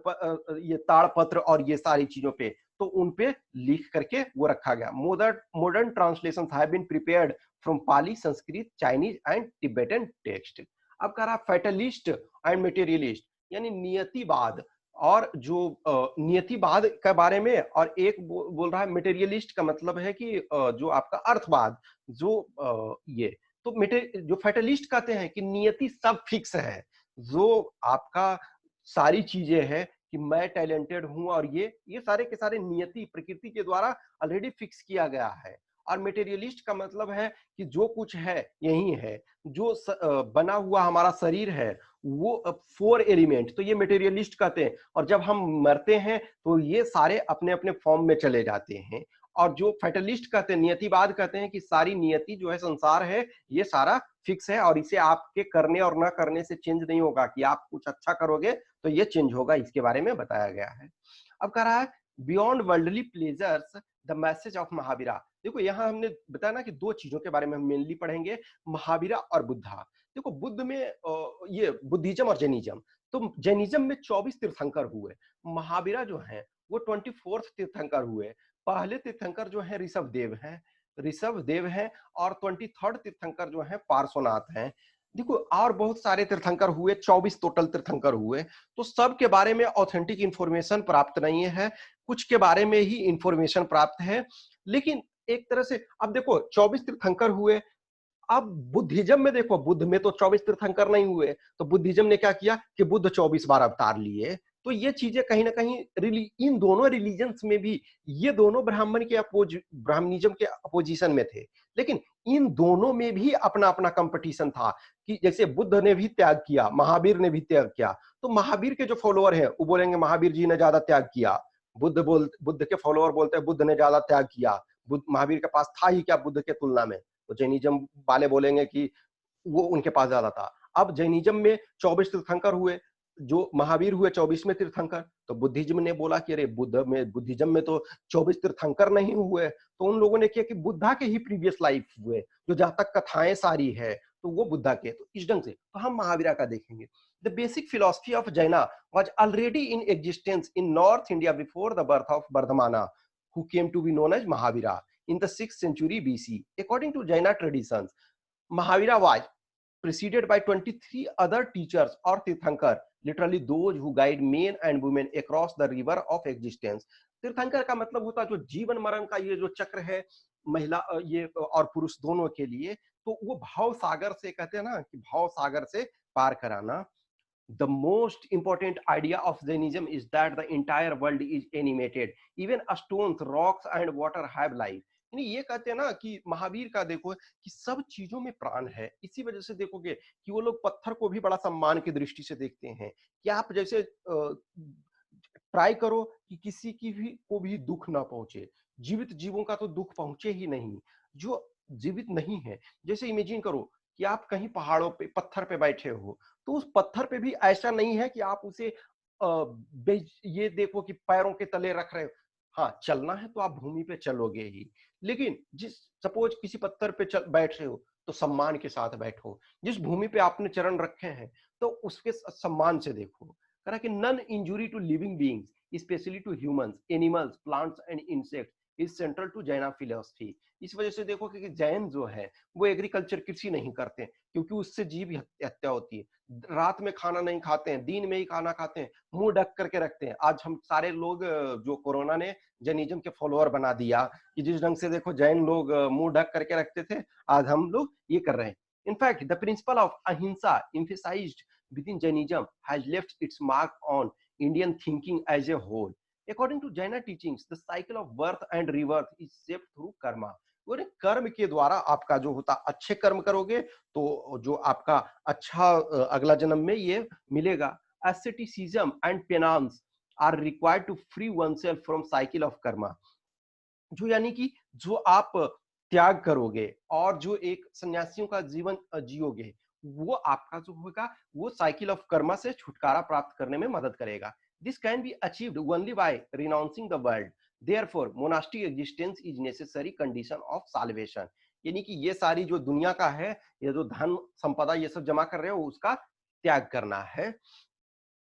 Speaker 1: ये ताड़पत्र और ये सारी चीजों पे, तो उन पे लिख करके वो रखा गया. Modern translations have been prepared from Pali, Sanskrit, Chinese and Tibetan text. अब कह रहा फैटलिस्ट एंड मटेरियलिस्ट, यानी नियतिवाद और जो नियतिवाद के बारे में, और एक बोल रहा है मटेरियलिस्ट का मतलब है कि जो आपका अर्थवाद, जो ये तो जो फैटलिस्ट कहते हैं कि नियति सब फिक्स है, जो आपका सारी चीजें हैं कि मैं टैलेंटेड हूं और ये सारे के सारे नियति प्रकृति के द्वारा ऑलरेडी फिक्स किया गया है. और मटेरियलिस्ट का मतलब है कि जो कुछ है यही है, जो बना हुआ हमारा शरीर है वो 4 एलिमेंट, तो ये मटेरियलिस्ट कहते हैं. और जब हम मरते हैं तो ये सारे अपने अपने फॉर्म में चले जाते हैं. और जो फैटलिस्ट कहते हैं, नियतिवाद कहते हैं कि सारी नियति जो है, संसार है, ये सारा फिक्स है और इसे आपके करने और ना करने से चेंज नहीं होगा, कि आप कुछ अच्छा करोगे तो ये चेंज होगा, इसके बारे में बताया गया है. अब कह रहा है beyond worldly pleasures the message of Mahavira. देखो यहाँ हमने बताया ना कि 2 चीजों के बारे में हम मेनली पढ़ेंगे, महावीरा और बुद्धा. देखो बुद्ध में ये बुद्धिज्म और जैनिज्म, तो जैनिज्म में 24 तीर्थंकर हुए, महावीरा जो है वो 24th तीर्थंकर हुए. पहले तीर्थंकर जो है ऋषभ देव हैं और 23rd तीर्थंकर जो है पार्श्वनाथ हैं. देखो और बहुत सारे तीर्थंकर हुए, 24 टोटल तीर्थंकर हुए. तो सब के बारे में ऑथेंटिक इंफॉर्मेशन प्राप्त नहीं है, कुछ के बारे में ही इंफॉर्मेशन प्राप्त है. लेकिन एक तरह से अब देखो 24 तीर्थंकर हुए, अब बुद्धिज्म में देखो, बुद्ध में तो 24 तीर्थंकर नहीं हुए, तो बुद्धिज्म ने क्या किया कि बुद्ध 24 बार अवतार लिए. तो ये चीजें कहीं ना कहीं इन दोनों रिलीजन्स में भी, ये दोनों ब्राह्मणिज्म के अपोजिशन में थे, लेकिन इन दोनों में भी अपना अपना कंपटीशन था. कि जैसे बुद्ध ने भी त्याग किया, महावीर ने भी त्याग किया, तो महावीर के जो फॉलोअर हैं वो बोलेंगे महावीर जी ने ज्यादा त्याग किया. बुद्ध के फॉलोअर बोलते हैं बुद्ध ने ज्यादा त्याग किया, महावीर के पास था ही क्या बुद्ध के तुलना में. तो जैनिज्म वाले बोलेंगे कि वो उनके पास ज्यादा था. अब जैनिज्म में 24 तीर्थंकर हुए, जो महावीर हुए 24वें तीर्थंकर, तो बुद्धिज्म ने बोला कि अरे बुद्धिज्म में तो 24 तीर्थंकर नहीं हुए, तो उन लोगों ने किया कि बुद्धा के ही प्रीवियस लाइफ हुए, जो जहाँ तक कथाएं सारी है तो वो बुद्धा के, तो इस ढंग से तो हम महावीरा का देखेंगे। द बेसिक फिलोसफी ऑफ जैना was already in existence in north India before the birth of वर्धमाना, who came to be known as Mahavira in the 6th century BC. According to Jaina traditions, Mahavira was preceded by 23 other teachers or Tirthankar, literally those who guide men and women across the river of existence. तीर्थंकर का मतलब होता है जो जीवन मरण का ये जो चक्र है महिला ये और पुरुष दोनों के लिए, तो वो भाव सागर से कहते हैं ना कि भाव सागर से पार कराना। The most important idea of Jainism is that the entire world is animated, even stones, rocks and water have life. यानी ये कहते हैं ना कि महावीर का देखो कि सब चीजों में प्राण है। इसी वजह से देखोगे कि वो लोग पत्थर को भी बड़ा सम्मान की दृष्टि से देखते हैं कि आप जैसे ट्राई करो कि किसी की भी को भी दुख ना पहुंचे। जीवित जीवों का तो दुख पहुंचे ही नहीं, जो जीवित नहीं है। जैसे इमेजिन करो कि आप कहीं पहाड़ों पे पत्थर पे बैठे हो, तो उस पत्थर पे भी ऐसा नहीं है कि आप उसे ये देखो कि पैरों के तले रख रहे हो। हाँ, चलना है तो आप भूमि पे चलोगे ही, लेकिन जिस सपोज किसी पत्थर पे बैठ रहे हो तो सम्मान के साथ बैठो। जिस भूमि पे आपने चरण रखे हैं तो उसके सम्मान से देखो। कह रहा कि non injury to living beings specially to humans, animals, plants and insects is central to Jaina philosophy. इस वजह से देखो कि जैन जो है वो एग्रीकल्चर कृषि नहीं करते क्योंकि उससे जीव हत्या होती है। रात में खाना नहीं खाते हैं, दिन में ही खाना खाते हैं, मुंह ढक करके रखते हैं। आज हम सारे लोग जो कोरोना ने जैनिज्म के फॉलोअर बना दिया कि जिस ढंग से देखो जैन लोग मुंह ढक करके रखते थे, आज हम लोग ये कर रहे हैं। इनफैक्ट द प्रिंसिपल ऑफ अहिंसा emphasized within Jainism has left its mark on Indian thinking as a whole. According to Jaina teachings, the cycle of birth and rebirth is shaped through karma. और कर्म के द्वारा आपका जो होता, अच्छे कर्म करोगे तो जो आपका अच्छा अगला जन्म में ये मिलेगा। asceticism and penance are required to free oneself from cycle of karma. जो यानी कि जो आप त्याग करोगे और जो एक सन्यासियों का जीवन जियोगे, वो आपका जो होगा वो साइकिल ऑफ कर्मा से छुटकारा प्राप्त करने में मदद करेगा। This can be achieved only by renouncing the world, therefore monastic existence is necessary condition of solvation. यानी कि ये सारी जो दुनिया का है, ये जो धन संपदा ये सब जमा कर रहे हो उसका त्याग करना है।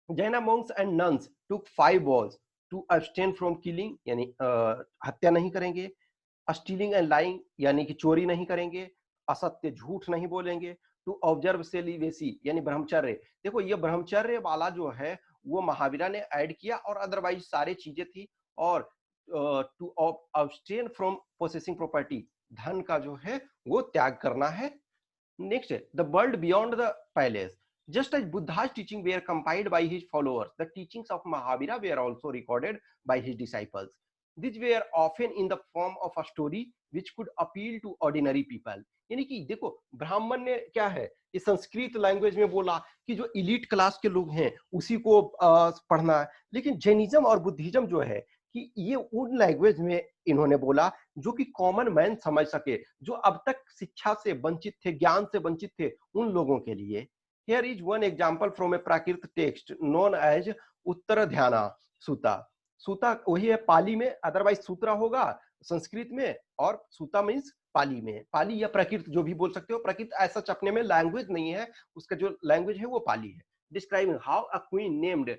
Speaker 1: जैना monks and nuns took 5 vows to abstain from killing, यानी हत्या नहीं करेंगे, स्टीलिंग एंड लाइंग यानी कि चोरी नहीं करेंगे, असत्य झूठ नहीं बोलेंगे, टू ऑब्जर्व सेलिबेसी यानी ब्रह्मचर्य। देखो ये ब्रह्मचर्य वाला जो है वो महावीरा ने ऐड किया और अदरवाइज सारी चीजें थी। और टू अब्सटेन फ्रॉम पोसेसिंग प्रॉपर्टी, धन का जो है वो त्याग करना है। Next, the world beyond the palace. Just as Buddha's teaching were compiled by his followers, the teachings of Mahavira were also recorded by his disciples. These were often in the form of a story which could appeal to ordinary people. यानी कि देखो ब्राह्मण ने क्या है ये Sanskrit language में बोला कि जो इलीट क्लास के लोग हैं उसी को पढ़ना है, लेकिन जैनिज्म और बुद्धिज्म जो है कि ये उन लैंग्वेज में इन्होंने बोला जो कि कॉमन मैन समझ सके, जो अब तक शिक्षा से वंचित थे, ज्ञान से वंचित थे, उन लोगों के लिए। Here is one example from a Prakrit text known as Uttara Dhyana Sutta. सूता वही है पाली में, अदरवाइज सूत्रा होगा संस्कृत में और सूता मीन्स पाली में। पाली या प्रकृत जो भी बोल सकते हो, प्रकृत ऐसा अपने में लैंग्वेज नहीं है, उसका जो लैंग्वेज है वो पाली है। Describing how a queen named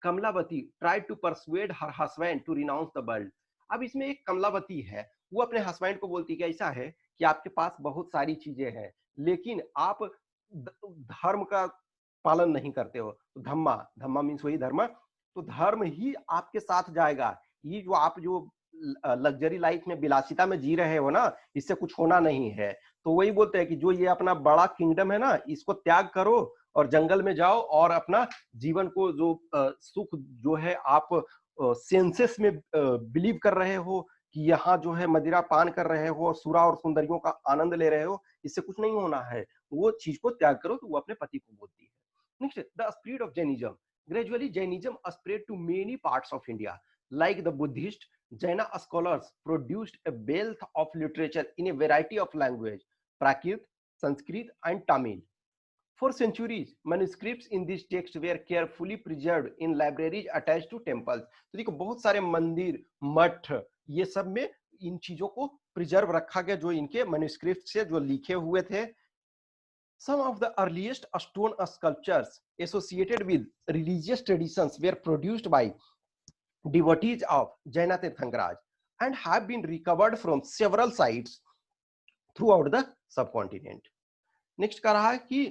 Speaker 1: Kamalavati tried to persuade her husband to renounce the world. अब इसमें एक कमलावती है, वो अपने हस्बैंड को बोलती है कि ऐसा है कि आपके पास बहुत सारी चीजें हैं लेकिन आप धर्म का पालन नहीं करते हो। तो धम्मा, धम्मा मीन्स वही धर्म, तो धर्म ही आपके साथ जाएगा। ये जो आप जो लग्जरी लाइफ में विलासिता में जी रहे हो ना, इससे कुछ होना नहीं है। तो वही बोलते हैं कि जो ये अपना बड़ा किंगडम है ना, इसको त्याग करो और जंगल में जाओ और अपना जीवन को जो सुख जो है आप सेंसेस में बिलीव कर रहे हो कि यहाँ जो है मदिरा पान कर रहे हो और सुरा और सुंदरियों का आनंद ले रहे हो, इससे कुछ नहीं होना है, वो चीज को त्याग करो। तो वो अपने पति को बोलती है। Next, the spread of Jainism. Gradually Jainism spread to many parts of India like the Buddhist. Jaina scholars produced a wealth of literature in a variety of language, Prakrit, Sanskrit and Tamil. For centuries, manuscripts in this text were carefully preserved in libraries attached to temples. तो देखो बहुत सारे मंदिर, मठ, ये सब में इन चीजों को प्रिजर्व रखा गया, जो इनके मैन्युस्क्रिप्ट से जो लिखे हुए थे. Some of the earliest stone sculptures associated with religious traditions were produced by devotees of Jaina Tirthankaraj and have been recovered from several sites throughout the subcontinent. Next कह रहा है कि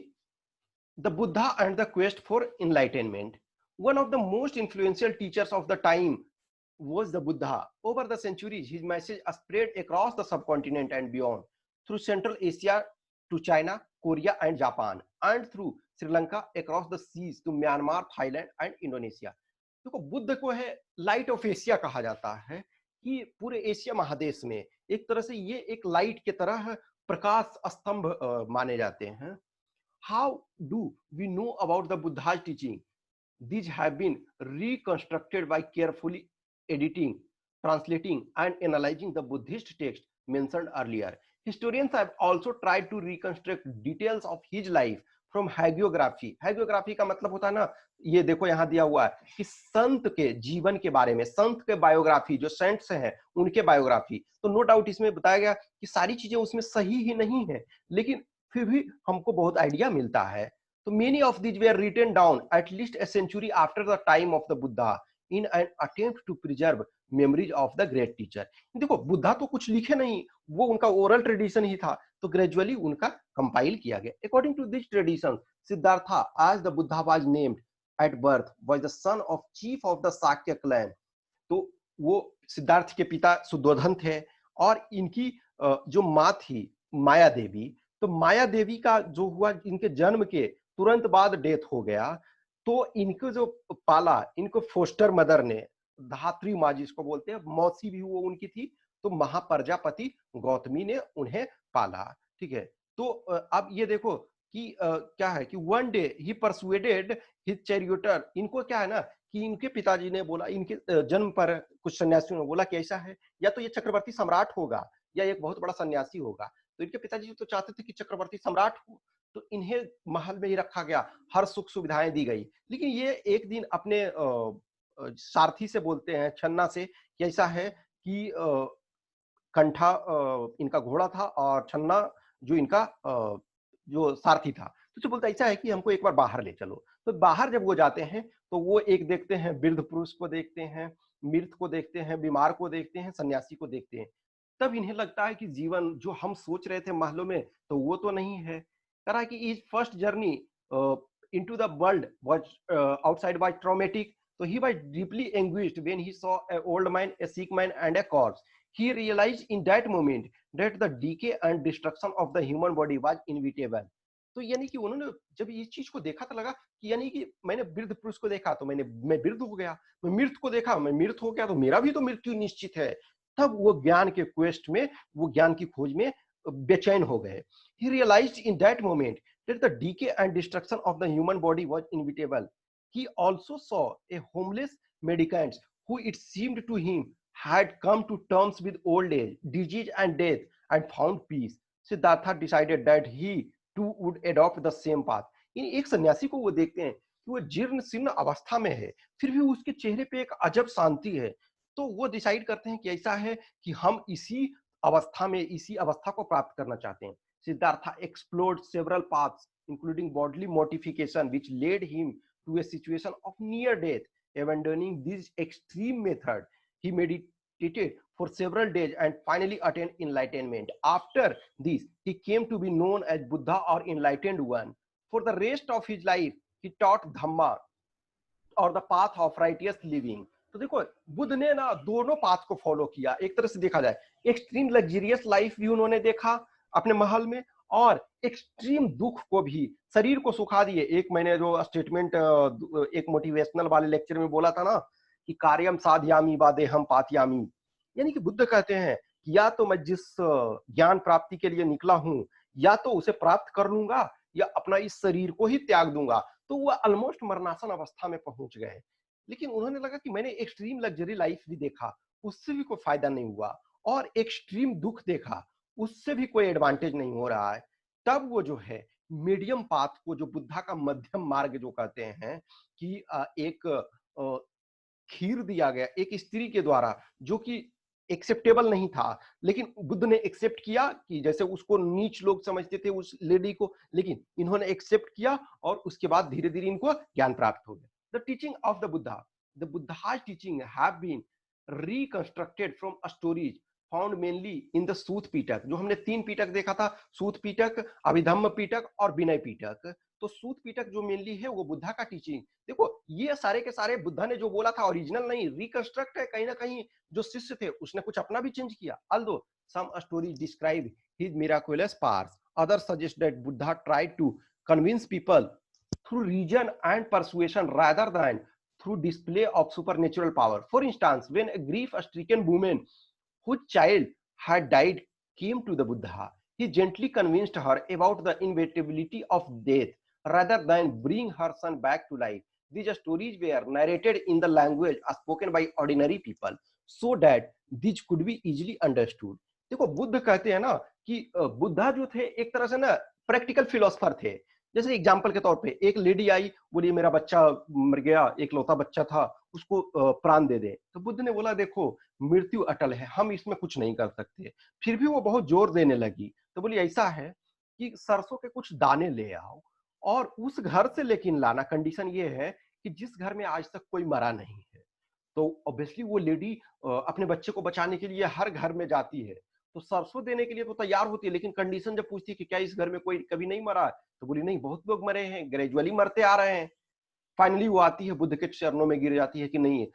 Speaker 1: the Buddha and the quest for enlightenment. One of the most influential teachers of the time was the Buddha. Over the centuries, his message spread across the subcontinent and beyond, through Central Asia to China, Korea and Japan, and through Sri Lanka across the seas to Myanmar, Thailand and Indonesia. देखो बुद्ध को है light of Asia कहा जाता है कि पूरे Asia महादेश में एक तरह से ये एक लाइट की तरह प्रकाश स्तंभ माने जाते हैं. How do we know about the Buddha's teaching? These have been reconstructed by carefully editing, translating, and analyzing the Buddhist text mentioned earlier. Historians have also tried to reconstruct details of his life from hagiography. Hagiography का मतलब होता है ना, ये देखो यहाँ दिया हुआ है कि संत के जीवन के बारे में, संत के बायोग्राफी, जो सेंट्स हैं उनके बायोग्राफी. तो नो डाउट इसमें बताया गया कि सारी चीजें उसमें सही ही नहीं है, लेकिन फिर भी हमको बहुत आइडिया मिलता है. तो many of these were written down at least a century after the time of the Buddha in an attempt to preserve memories of the great teacher. देखो बुद्धा तो कुछ लिखे नहीं, वो उनका ओरल ट्रेडिशन ही था, तो ग्रेजुअली उनका कंपाइल किया गया. According to this tradition, Siddhartha as the Buddha was named at birth was the son of chief of the Sakya clan. तो वो सिद्धार्थ के पिता सुद्धोधन थे और इनकी जो माँ थी माया देवी, तो माया देवी का जो हुआ इनके जन्म के तुरंत बाद डेथ हो गया, तो इनको जो पाला, इनको फोस्टर मदर ने, धात्री माँ जिसको बोलते हैं, मौसी भी वो उनकी थी, तो महाप्रजापति गौतमी ने उन्हें पाला. ठीक है, तो अब ये देखो कि क्या है कि वन डे ही परसुएडेड हिज चैरियोटर. इनको क्या है ना कि इनके पिताजी ने बोला, इनके जन्म पर कुछ सन्यासियों ने बोला कि ऐसा है, या तो ये चक्रवर्ती सम्राट होगा या एक बहुत बड़ा सन्यासी होगा. तो इनके पिताजी तो चाहते थे कि चक्रवर्ती सम्राट हो, तो इन्हें महल में ही रखा गया, हर सुख सुविधाएं दी गई. लेकिन ये एक दिन अपने सारथी से बोलते हैं, छन्ना से, कि ऐसा है कि कंठा इनका घोड़ा था और छन्ना जो इनका जो सारथी था, तो जो बोलता ऐसा है कि हमको एक बार बाहर ले चलो. तो बाहर जब वो जाते हैं तो वो एक देखते हैं, वृद्ध पुरुष को देखते हैं, मृत को देखते हैं, बीमार को देखते हैं, सन्यासी को देखते हैं. तब इन्हें लगता है कि जीवन जो हम सोच रहे थे महलों में, तो वो तो नहीं है. कह रहा है कि is first journey into the world was outside was traumatic. तो he was deeply anguished when he saw a old man, a sick man and a corpse. He realized in that moment that the decay and destruction of the human body was inevitable. तो यानी कि उन्होंने जब इस चीज को देखा तो लगा कि यानी कि मैंने वृद्ध पुरुष को देखा तो मैं वृद्ध हो गया, मैं मृत को देखा मैं मृत हो गया, तो मेरा भी तो मृत्यु निश्चित है. तब वो ज्ञान के क्वेस्ट में, वो ज्ञान की खोज में बेचैन हो गए. He realized in that moment that the decay and destruction of the human body was inevitable. He also saw a homeless mendicant who it seemed to him had come to terms with old age, disease and death and found peace. Siddhartha decided that he too would adopt the same path. इन एक सन्यासी को वो देखते हैं कि वो जीर्ण शीर्ण अवस्था में है, फिर भी उसके चेहरे पे एक अजब शांति है. तो वो डिसाइड करते हैं कि ऐसा है कि हम इसी अवस्था में, इसी अवस्था को प्राप्त करना चाहते हैं. Siddhartha explored several paths, including bodily mortification, which led him to a situation of near death. Abandoning this extreme method, he meditated for several days and finally attained enlightenment. After this, he came to be known as Buddha or Enlightened One. For the rest of his life, he taught Dhamma और the path of righteous living. तो देखो बुद्ध ने ना दोनों path को follow किया. एक तरह से देखा जाए एक्सट्रीम लग्जरियस लाइफ भी उन्होंने देखा अपने महल में, और एक्सट्रीम दुख को भी, शरीर को सुखा दिए. एक मैंने जो स्टेटमेंट एक मोटिवेशनल वाले लेक्चर में बोला था ना कि कार्यम साधयामी वा देहम पातयामी, यानी कि बुद्ध कहते हैं कि या तो मैं जिस ज्ञान प्राप्ति के लिए निकला हूं, या तो उसे प्राप्त कर लूंगा या अपना इस शरीर को ही त्याग दूंगा. तो वो ऑलमोस्ट मरणासन अवस्था में पहुंच गए. लेकिन उन्होंने लगा कि मैंने एक्सट्रीम लग्जरी लाइफ भी देखा, उससे भी कोई फायदा नहीं हुआ, और एक्सट्रीम दुख देखा, उससे भी कोई एडवांटेज नहीं हो रहा है. तब वो जो है मीडियम पाथ को, जो बुद्धा का मध्यम मार्ग जो कहते हैं, कि एक खीर दिया गया एक स्त्री के द्वारा, जो कि एक्सेप्टेबल नहीं था, लेकिन बुद्ध ने एक्सेप्ट किया, कि जैसे उसको नीच लोग समझते थे उस लेडी को, लेकिन इन्होंने एक्सेप्ट किया और उसके बाद धीरे धीरे इनको ज्ञान प्राप्त हो गया। The teaching of the Buddha's teaching have been reconstructed from stories found mainly in the Sutta Pitaka. जो हमने 3 पीटक देखा था, सूत पीटक, अभिधम्म पीटक और विनय पीटक। तो सूत पीटक जो मेनली है वो बुद्धा का टीचिंग, देखो ये सारे के सारे बुद्धा ने जो बोला था ओरिजिनल नहीं, रिकंस्ट्रक्ट है। कहीं ना कहीं जो शिष्य थे उसने कुछ अपना भी चेंज किया। although some stories describe his miraculous powers, others suggest that Buddha tried to convince people through reason and persuasion rather than through display of supernatural power. For instance, when a grief-stricken woman whose child had died came to the Buddha, he gently convinced her about the inevitability of death rather than bring her son back to life. These stories were narrated in the language spoken by ordinary people so that these could be easily understood. देखो बुद्ध कहते हैं ना कि बुद्धा जो थे एक तरह से ना प्रैक्टिकल फिलोसफर थे। जैसे एग्जाम्पल के तौर पे एक लेडी आई, बोली मेरा बच्चा मर गया, एक लौता बच्चा था, उसको प्राण दे दे। तो बुद्ध ने बोला देखो मृत्यु अटल है, हम इसमें कुछ नहीं कर सकते। फिर भी वो बहुत जोर देने लगी, तो बोली ऐसा है कि सरसों के कुछ दाने ले आओ और उस घर से लेकिन लाना, कंडीशन ये है कि जिस घर में आज तक कोई मरा नहीं है। तो ऑब्वियसली वो लेडी अपने बच्चे को बचाने के लिए हर घर में जाती है, तो सरसों देने के लिए तो तैयार होती है, लेकिन कंडीशन जब पूछती है कि क्या इस घर में कोई कभी नहीं मरा, तो बोली नहीं, बहुत लोग मरे हैं, ग्रेजुअली मरते आ रहे हैं। फाइनली वो आती है, बुद्ध के चरणों में गिर जाती है कि नहीं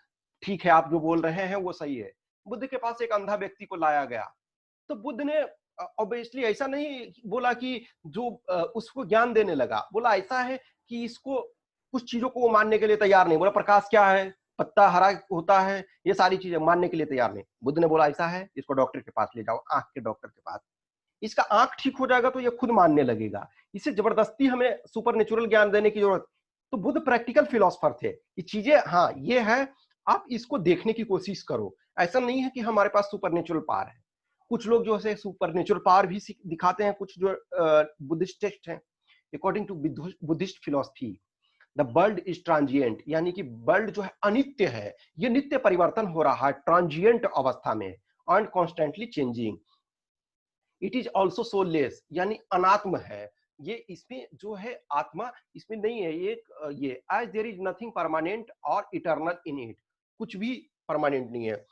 Speaker 1: ठीक है, आप जो बोल रहे हैं वो सही है। बुद्ध के पास एक अंधा व्यक्ति को लाया गया, तो बुद्ध ने ऑब्वियसली ऐसा नहीं बोला कि जो उसको ज्ञान देने लगा, बोला ऐसा है कि इसको कुछ चीजों को वो मानने के लिए तैयार नहीं। बोला प्रकाश क्या है, पत्ता हरा होता है, ये सारी चीजें मानने के लिए तैयार नहीं। बुद्ध ने बोला ऐसा है, इसको डॉक्टर के पास ले जाओ, आंख के डॉक्टर के पास। इसका आंख ठीक हो जाएगा तो ये खुद मानने लगेगा। इसे जबरदस्ती हमें सुपर नेचुरल ज्ञान देने की जरूरत। तो बुद्ध प्रैक्टिकल फिलोसफर थे, ये चीजें हाँ ये है, आप इसको देखने की कोशिश करो। ऐसा नहीं है कि हमारे पास सुपर नेचुरल पावर है। कुछ लोग जो है सुपर नेचुरल पावर भी दिखाते हैं, कुछ जो बुद्धिस्ट टेक्स्ट हैं। According to Buddhist philosophy the world is transient, यानी कि वर्ल्ड जो है अनित्य है, ये नित्य परिवर्तन हो रहा है ट्रांजिएंट अवस्था में, and constantly changing. It is also soulless, यानी अनात्म है। ये इसमें जो है आत्मा इसमें नहीं है। ये as there is nothing permanent और इटर्नल इन इट, कुछ भी परमानेंट नहीं है,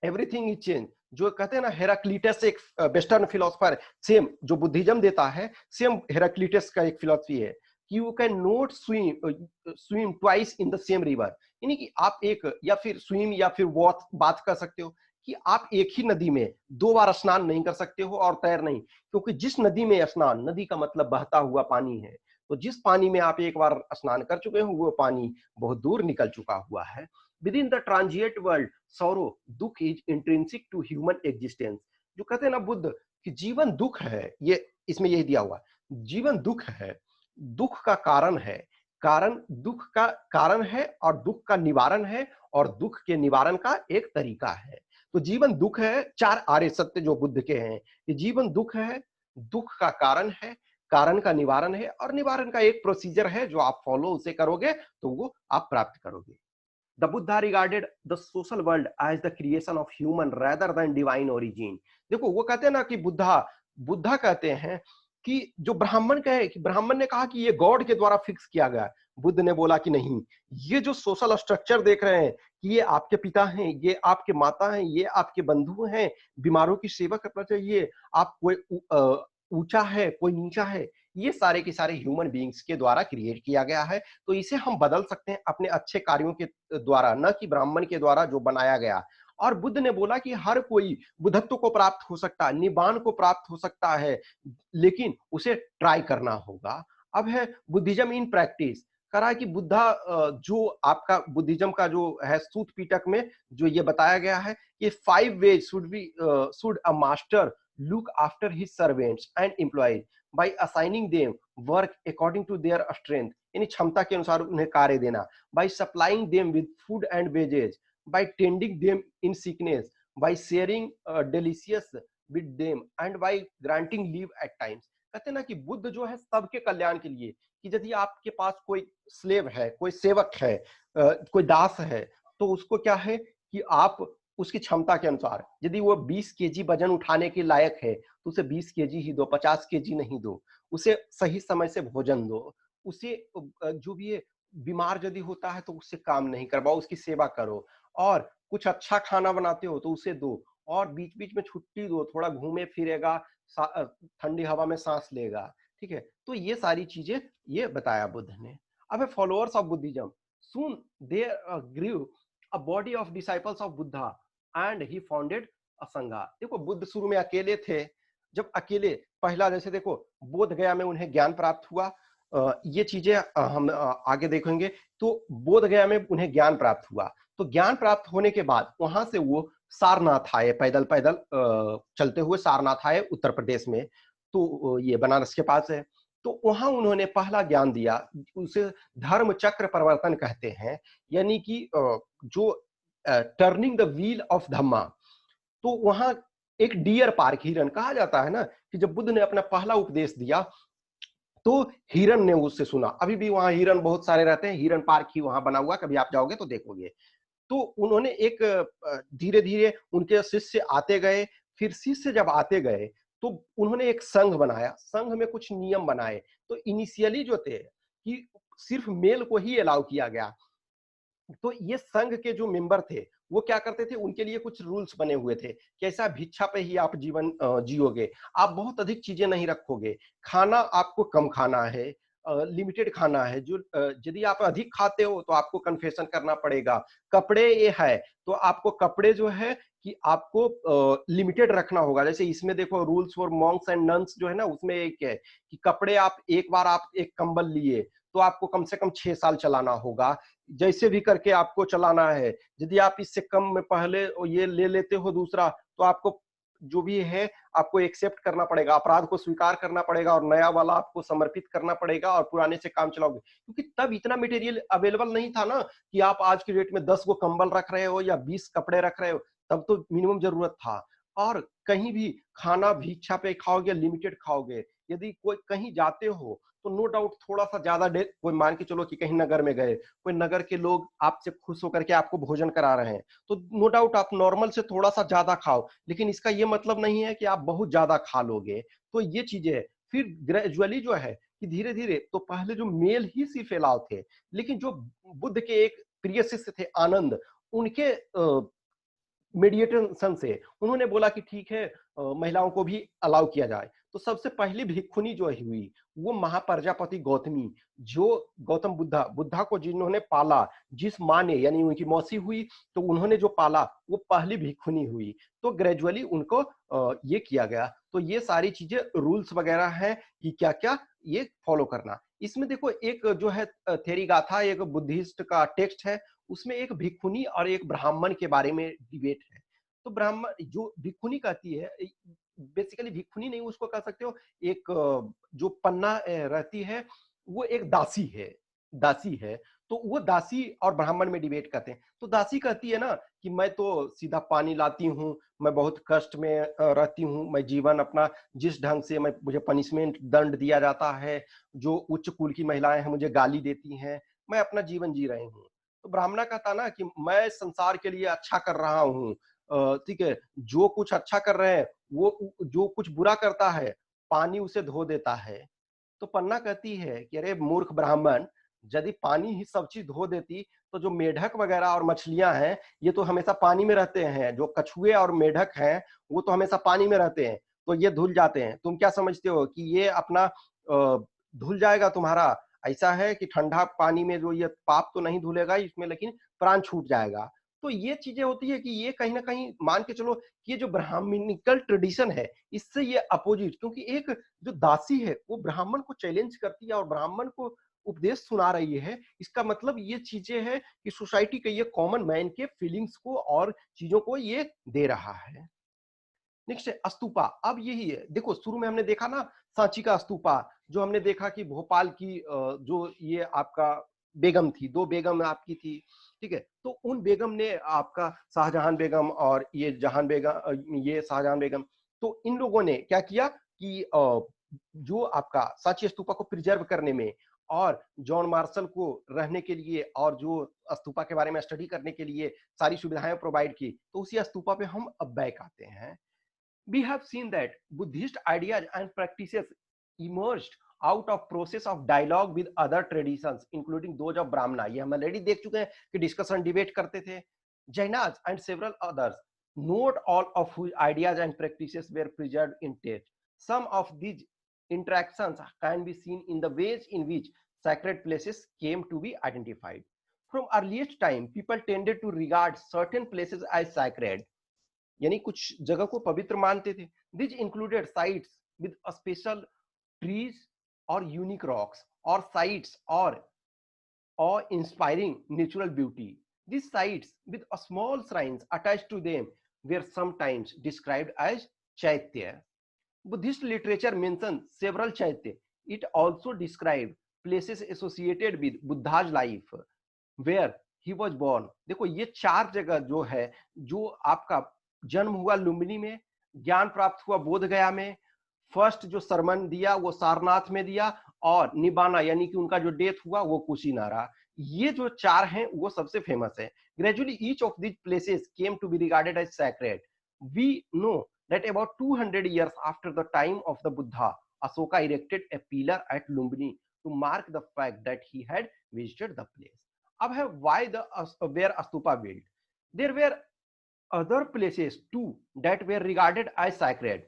Speaker 1: एवरीथिंग इज चेंज। जो कहते हैं ना हेराक्लिटस, एक वेस्टर्न फिलोसफर, सेम जो बुद्धिज्म देता है, सेम हेराक्लिटस का एक फिलोसफी है कि you can not swim twice in the same river, यानी कि आप एक या फिर स्विम या फिर बात कर सकते हो कि आप एक ही नदी में 2 बार स्नान नहीं कर सकते हो और तैर नहीं, क्योंकि जिस नदी में स्नान, नदी का मतलब बहता हुआ पानी है, तो जिस पानी में आप एक बार स्नान कर चुके हो वो पानी बहुत दूर निकल चुका हुआ है। Within the transient world sorrow, dukkha is intrinsic to human existence. जो कहते हैं ना बुद्ध कि जीवन दुख है, ये इसमें यही दिया हुआ, जीवन दुख है, दुख का कारण है, कारण दुख का कारण है और दुख का निवारण है, और दुख के निवारण का एक तरीका है। तो जीवन दुख है, 4 आर्य सत्य जो बुद्ध के हैं, ये जीवन दुख है, दुख का कारण है, कारण का निवारण है, और निवारण का एक प्रोसीजर है, जो आप फॉलो उसे करोगे तो वो आप प्राप्त करोगे। The Buddha regarded the social world as the creation of human rather than divine origin। देखो वो कहते हैं ना कि बुद्धा कहते हैं कि जो ब्राह्मण कहे, कि ब्राह्मण ने कहा कि ये गॉड के द्वारा फिक्स किया गया। बुद्ध ने बोला कि नहीं, ये जो सोशल स्ट्रक्चर देख रहे हैं कि ये आपके पिता हैं, ये आपके माता हैं, ये आपके बंधु हैं, बीमारों की सेवा करना चाहिए, आप कोई ऊंचा है कोई नीचा है, ये सारे के सारे ह्यूमन बीइंग्स के द्वारा क्रिएट किया गया है। तो इसे हम बदल सकते हैं अपने अच्छे कार्यों के द्वारा, न कि ब्राह्मण के द्वारा जो बनाया गया। और बुद्ध ने बोला कि हर कोई बुद्धत्व को प्राप्त हो सकता है, निब्बान को प्राप्त हो सकता है, लेकिन उसे ट्राई करना होगा। अब है बुद्धिज्म इन प्रैक्टिस, करा कि बुद्धा जो आपका बुद्धिज्म का जो है सूत पीटक में जो ये बताया गया है कि 5 ways should a master look after his servants and employees by assigning them work according to their strength, यानी क्षमता के अनुसार उन्हें कार्य देना, by supplying them with food and wages, by tending them in sickness, by sharing delicious with them and by granting leave at times. कहते हैं ना कि बुद्ध जो है सबके कल्याण के लिए, कि यदि आपके पास कोई स्लेव है, कोई सेवक है, कोई दास है, तो उसको क्या है कि आप उसकी क्षमता के अनुसार, यदि वो 20 केजी वजन उठाने के लायक है, तो उसे 20 केजी ही दो, 50 केजी नहीं दो। उसे सही समय से भोजन दो। उसे जो भी है बीमार यदि होता है तो उससे काम नहीं करवाओ, उसकी सेवा करो। और कुछ अच्छा खाना बनाते हो तो उसे दो, और बीच-बीच में छुट्टी दो, थोड़ा घूमे फिरेगा, ठंडी हवा में साँस लेगा, ठीक है? तो ये सारी चीज़ें ये बताया बुद्ध ने। अब followers of Buddhism, soon there grew a body of disciples of Buddha and he founded a sangha. देखो बुद्ध शुरू में अकेले थे, जब अकेले पहला जैसे देखो बोध गया में उन्हें ज्ञान प्राप्त हुआ, ये चीजें हम आगे देखेंगे। तो बोध गया में उन्हें ज्ञान प्राप्त हुआ, तो ज्ञान प्राप्त होने के बाद वहां से वो सारनाथ आए, पैदल पैदल चलते हुए सारनाथ आए उत्तर प्रदेश में, तो ये बनारस के पास है। तो वहां उन्होंने पहला ज्ञान दिया, उसे धर्म चक्र प्रवर्तन कहते हैं, यानी कि जो टर्निंग द व्हील ऑफ धम्मा। तो वहां एक डियर पार्क, हिरन कहा जाता है ना, कि जब बुद्ध ने अपना पहला उपदेश दिया तो हिरन ने उससे सुना। अभी भी वहां हिरन बहुत सारे रहते हैं, हिरन पार्क ही वहां बना हुआ, कभी आप जाओगे तो देखोगे। तो उन्होंने एक धीरे धीरे उनके शिष्य आते गए, फिर शिष्य जब आते गए तो उन्होंने एक संघ बनाया, संघ में कुछ नियम बनाए। तो इनिशियली जो थे कि सिर्फ मेल को ही अलाउ किया गया, तो ये संघ के जो मेंबर थे वो क्या करते थे, उनके लिए कुछ रूल्स बने हुए थे कि ऐसा भिक्षा पे ही आप जीवन जियोगे, आप बहुत अधिक चीजें नहीं रखोगे, खाना आपको कम खाना है, लिमिटेड खाना है, जो यदि आप अधिक खाते हो तो आपको कन्फेशन करना पड़ेगा। कपड़े ये है तो आपको कपड़े जो है कि आपको लिमिटेड रखना होगा। जैसे इसमें देखो rules for Monks and nuns जो है ना, उसमें एक है कि कपड़े आप एक बार आप एक कंबल लिए तो आपको कम से कम 6 साल चलाना होगा, जैसे भी करके आपको चलाना है। यदि आप इससे कम में पहले ये ले लेते हो दूसरा, तो आपको जो भी है आपको एक्सेप्ट करना पड़ेगा, अपराध को स्वीकार करना पड़ेगा और नया वाला आपको समर्पित करना पड़ेगा और पुराने से काम चलाओगे। क्योंकि तब इतना मटेरियल अवेलेबल नहीं था ना कि आप आज की डेट में 10 गो कंबल रख रहे हो या 20 कपड़े रख रहे हो, तब तो मिनिमम जरूरत था। और कहीं भी खाना भिक्षा पे खाओगे, लिमिटेड खाओगे। यदि कोई कहीं जाते हो तो नो डाउट थोड़ा सा ज्यादा कोई मान के चलो कि कहीं नगर में गए, कोई नगर के लोग आपसे खुश होकर के आपको भोजन करा रहे हैं, तो नो डाउट आप नॉर्मल से थोड़ा सा ज्यादा खाओ, लेकिन इसका ये मतलब नहीं है कि आप बहुत ज्यादा खा लोगे। तो ये चीजें है। फिर ग्रेजुअली जो है कि धीरे धीरे, तो पहले जो मेल ही सिर्फ अलाउ थे, लेकिन जो बुद्ध के एक प्रिय शिष्य थे आनंद, उनके मेडिएशन से उन्होंने बोला कि ठीक है, महिलाओं को भी अलाउ किया जाए। तो सबसे पहली भिक्षुनी जो हुई वो महाप्रजापति गौतमी, जो गौतम बुद्धा बुद्धा को जिन्होंने पाला, जिस माँ ने यानी उनकी मौसी हुई, तो उन्होंने जो पाला वो पहली भिक्षुनी हुई। तो ग्रेजुअली उनको ये किया गया। तो ये सारी चीजें रूल्स वगैरह हैं कि क्या क्या ये फॉलो करना। इसमें देखो एक जो है थेरी गाथा, एक बुद्धिस्ट का टेक्स्ट है, उसमें एक भिक्षुनी और एक ब्राह्मण के बारे में डिबेट है। तो ब्राह्मण जो भिक्षुनी कहती है, बेसिकली भिक्षुनी नहीं उसको कह सकते हो, एक जो पन्ना रहती है, वो एक दासी है, दासी है। तो वो दासी और ब्राह्मण में डिबेट करते हैं। तो दासी कहती है ना कि मैं तो सीधा पानी लाती हूँ, मैं बहुत कष्ट में रहती हूँ, मैं जीवन अपना जिस ढंग से मैं, मुझे पनिशमेंट दंड दिया जाता है, जो उच्च कुल की महिलाएं हैं मुझे गाली देती हैं, मैं अपना जीवन जी रही हूँ। तो ब्राह्मणा कहता ना कि मैं संसार के लिए अच्छा कर रहा हूँ, ठीक है, जो कुछ अच्छा कर रहे हैं वो जो कुछ बुरा करता है पानी उसे धो देता है। तो पन्ना कहती है कि अरे मूर्ख ब्राह्मण, यदि पानी ही सब चीज धो देती तो जो मेढक वगैरह और मछलियां हैं ये तो हमेशा पानी में रहते हैं, जो कछुए और मेढक हैं वो तो हमेशा पानी में रहते हैं, तो ये धुल जाते हैं। तुम क्या समझते हो कि ये अपना धुल जाएगा तुम्हारा? ऐसा है कि ठंडा पानी में जो ये पाप तो नहीं धुलेगा इसमें, लेकिन प्राण छूट जाएगा। तो ये चीजें होती है कि ये कहीं ना कहीं मान के चलो कि ये जो ब्राह्मणिकल ट्रेडिशन है इससे ये अपोजिट, क्योंकि एक जो दासी है वो ब्राह्मण को चैलेंज करती है और ब्राह्मण को उपदेश सुना रही है। इसका मतलब ये चीजें हैं कि सोसाइटी के ये कॉमन मैन के फीलिंग्स को और चीजों को ये दे रहा है। नेक्स्ट है स्तूपा। अब यही है, देखो शुरू में हमने देखा ना सांची का स्तूपा, जो हमने देखा कि भोपाल की जो ये आपका बेगम थी, दो बेगम आपकी थी, ठीक है, तो उन बेगम ने आपका शाहजहां बेगम और ये जहां बेगम, ये शाहजहां बेगम, तो इन लोगों ने क्या किया कि जो आपका सांची स्तूपा को प्रिजर्व करने में और जॉन मार्शल को रहने के लिए और जो स्तूपा के बारे में स्टडी करने के लिए सारी सुविधाएं प्रोवाइड की, तो उसी स्तूपा पे हम अब बैक आते हैं। We have seen that Buddhist ideas and practices emerged out of process of dialogue with other traditions, including those of Brahmana. ये हम ऑलरेडी देख चुके हैं कि डिस्कशन डिबेट करते थे। Jainas and several others, not all of whose ideas and practices were preserved intact. Some of these interactions can be seen in the ways in which sacred places came to be identified. From earliest time, people tended to regard certain places as sacred, यानी कुछ जगह को पवित्र मानते थे। This included sites with special trees और unique rocks और sites और inspiring natural beauty. This sites with small shrines attached to them were sometimes described as chaitya. Buddhist literature mention several chaitya. It also describe places associated with Buddha's life where he was born. देखो ये 4 जगह जो है, जो आपका जन्म हुआ लुम्बिनी में, ज्ञान प्राप्त हुआ बोध गया में, फर्स्ट जो सरमन दिया वो सारनाथ में दिया, और निबाना यानी कि उनका जो डेथ हुआ वो कुशीनारा। ये जो 4 हैं वो सबसे फेमस है। Gradually each of this places came to be regarded as sacred. We know that about 200 years after the time of the Buddha, Ashoka erected a pillar at Lumbini to mark the fact that he had visited the place. अब है why the where Astupa built. There were other places too that were regarded as sacred.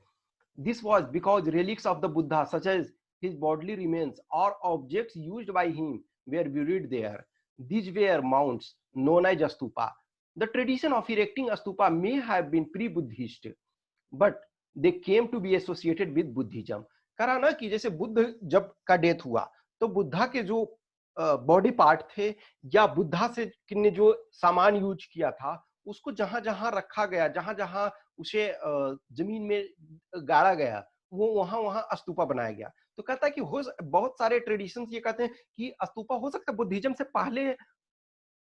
Speaker 1: This was because relics of the Buddha, such as his bodily remains or objects used by him, were buried there. These were mounds known as astupa. The tradition of erecting astupa may have been pre-Buddhist, but they came to be associated with Buddhism. करा ना कि जैसे बुद्ध जब का death हुआ तो बुद्धा के जो बॉडी पार्ट थे या बुद्धा से ने जो सामान यूज किया था उसको जहां जहां रखा गया, जहां जहां उसे जमीन में गाड़ा गया, वो वहां वहां स्तूपा बनाया गया। तो कहता है कि बहुत सारे ट्रेडिशन ये कहते हैं कि स्तूपा हो सकता है बुद्धिज्म से पहले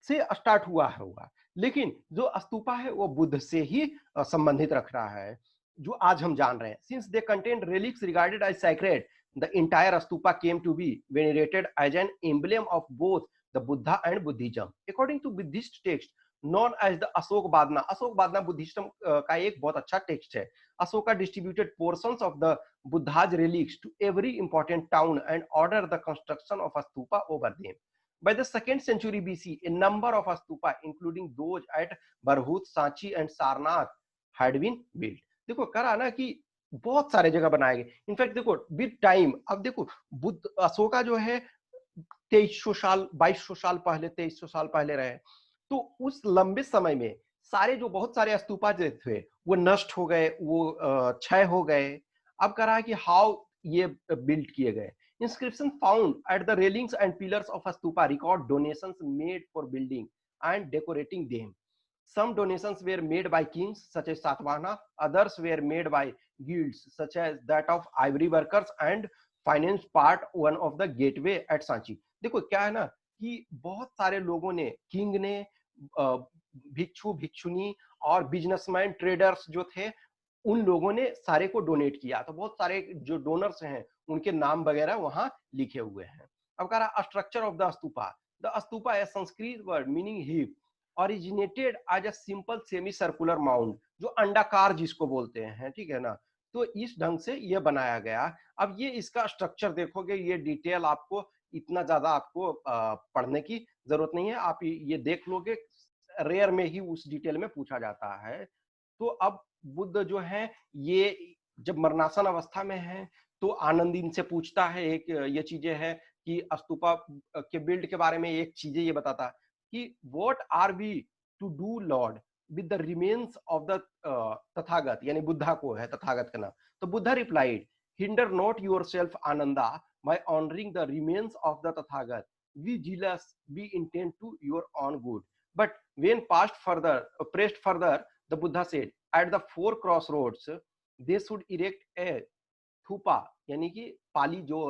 Speaker 1: से स्टार्ट हुआ होगा, लेकिन जो स्तूपा है वो बुद्ध से ही संबंधित रख रहा है, जो आज हम जान रहे हैं। Since they contain relics regarded as sacred, the entire stupa came to be venerated as an emblem of both the Buddha and Buddhism. According to Buddhist text known as the Ashok Badna, Ashok Badna Buddhism का एक बहुत अच्छा text है। Ashoka distributed portions of the Buddha's relics to every important town and ordered the construction of a stupa over them. By the 2nd century BC, a number of stupa, including those at Barhut, Sanchi and Sarnath, had been built. देखो करा ना कि बहुत सारे जगह बनाए गए। In fact देखो विद टाइम, अब देखो बुद्ध अशोका जो है 2300 साल 2200 साल पहले 2300 साल पहले रहे, तो उस लंबे समय में सारे जो बहुत सारे स्तूपा जो थे वो नष्ट हो गए, वो क्षय हो गए। अब करा कि हाउ ये बिल्ड किए गए। Inscription found at the railings and pillars of a stupa record donations made for building and decorating them. Some donations were made by kings such as Satvahana, others were made by guilds such as that of ivory workers and finance part one of the gateway at Sanchi. देखो क्या है ना कि बहुत सारे लोगों ने, king ने, भिक्षु भिक्षुनी और बिजनेसमैन ट्रेडर्स जो थे उन लोगों ने सारे को डोनेट किया। तो बहुत सारे जो डोनर्स हैं उनके नाम वगैरह वहां लिखे हुए हैं। अब कह रहा structure of the stupa. The stupa है Sanskrit word meaning heap, originated as a simple semi circular mound, जो अंडाकार जिसको बोलते हैं, ठीक है ना। तो इस ढंग से ये बनाया गया। अब ये इसका स्ट्रक्चर देखोगे, ये डिटेल आपको इतना ज्यादा आपको पढ़ने की जरूरत नहीं है, आप ये देख लोगे, रेयर में ही उस डिटेल में पूछा जाता है। तो अब बुद्ध जो है ये जब मरणासन अवस्था में है तो आनंद इनसे पूछता है, एक ये चीजें है कि स्तूपा के बिल्ड के बारे में एक चीजें ये बताता कि what are we to do lord with the remains of the Tathagata, यानी बुद्धा को है तथागत का नाम। तो Buddha replied, hinder not yourself Ananda by honouring the remains of the Tathagata, we zealous we intend to your own good, but when pressed further, the Buddha said, at the 4 crossroads they should erect a thupa, यानी कि पाली जो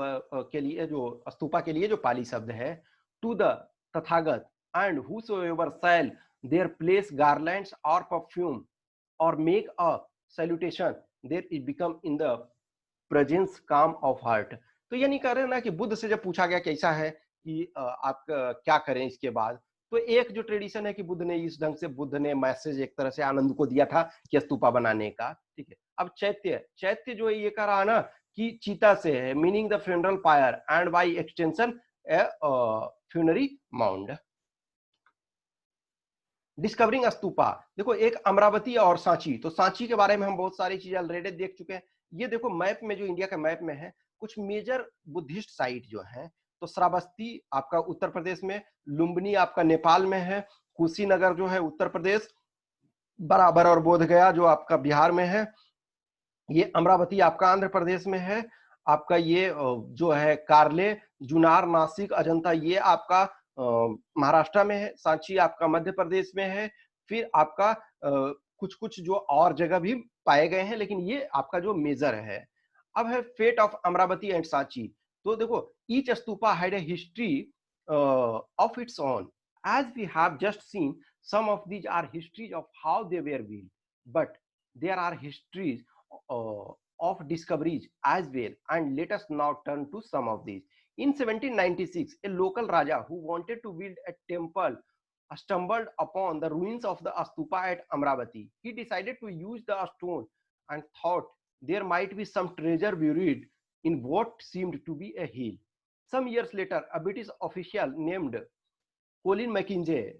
Speaker 1: के लिए, जो स्तूपा के लिए जो पाली शब्द है, to the Tathagata, and whosoever shall there place garlands or perfume or make a salutation, there it become in the presence काम ऑफ हार्ट। तो ये नहीं कह रहे ना कि बुद्ध से जब पूछा गया कैसा है कि आप क्या करें इसके बाद, तो एक जो ट्रेडिशन है कि बुद्ध ने इस ढंग से बुद्ध ने मैसेज एक तरह से आनंद को दिया था कि स्तूपा बनाने का, ठीक है। अब चैत्य, चैत्य जो है ये कह रहा ना कि चीता से है, meaning the funeral pyre and by extension a funerary mound. Discovering stupa, देखो एक अमरावती और सांची, तो सांची के बारे में हम बहुत सारी चीजें ऑलरेडी देख चुके हैं। ये देखो मैप में, जो इंडिया का मैप में है, कुछ मेजर बुद्धिस्ट साइट जो है, तो श्रावस्ती आपका उत्तर प्रदेश में, लुम्बिनी आपका नेपाल में है, कुशीनगर जो है उत्तर प्रदेश बराबर, और बोधगया जो आपका बिहार में है, ये अमरावती आपका आंध्र प्रदेश में है, आपका ये जो है कार्ले, जुनार, नासिक, अजंता ये आपका महाराष्ट्र में है, सांची आपका मध्य प्रदेश में है। फिर आपका कुछ कुछ जो और जगह भी पाए गए हैं, लेकिन ये आपका जो मेजर है। अब है fate of Amaravati and Sanchi. तो देखो each stupa had a history of its own, as we have just seen some of these are histories of how they were built, but there are histories uh, of discoveries as well, and let us now turn to some of these. In 1796, a local raja who wanted to build a temple stumbled upon the ruins of the stupa at Amravati. He decided to use the stone and thought there might be some treasure buried in what seemed to be a hill. Some years later, a British official named Colin Mackenzie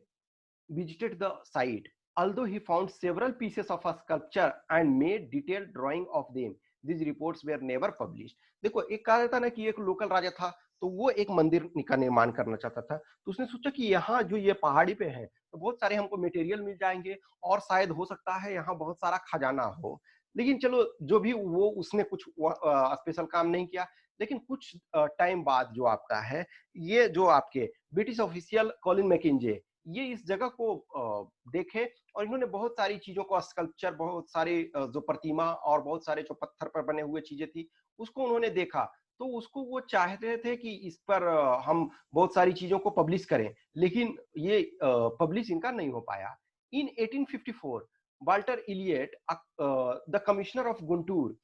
Speaker 1: visited the site. Although he found several pieces of a sculpture and made detailed drawing of them, these reports were never published. देखो एक कहा जाता ना कि एक local राजा था, तो वो एक मंदिर का निर्माण करना चाहता था, तो उसने सोचा कि यहाँ जो ये पहाड़ी पे है तो बहुत सारे हमको मटेरियल मिल जाएंगे, और शायद हो सकता है यहाँ बहुत सारा खजाना हो। लेकिन चलो जो भी, वो उसने कुछ स्पेशल काम नहीं किया। लेकिन कुछ टाइम बाद जो आपका है, ये जो आपके ब्रिटिश ऑफिशियल कॉलिन मैकेंजे, ये इस जगह को देखे, और इन्होंने बहुत सारी चीजों को, स्कल्पचर, बहुत सारे जो प्रतिमा और बहुत सारे जो पत्थर पर बने हुए चीजें थी, उसको उन्होंने देखा। तो उसको वो चाहते थे कि इस पर हम बहुत सारी चीजों को पब्लिश करें, लेकिन ये पब्लिश इनका नहीं हो पाया। In 1854 Walter Elliot, the commissioner of Guntur,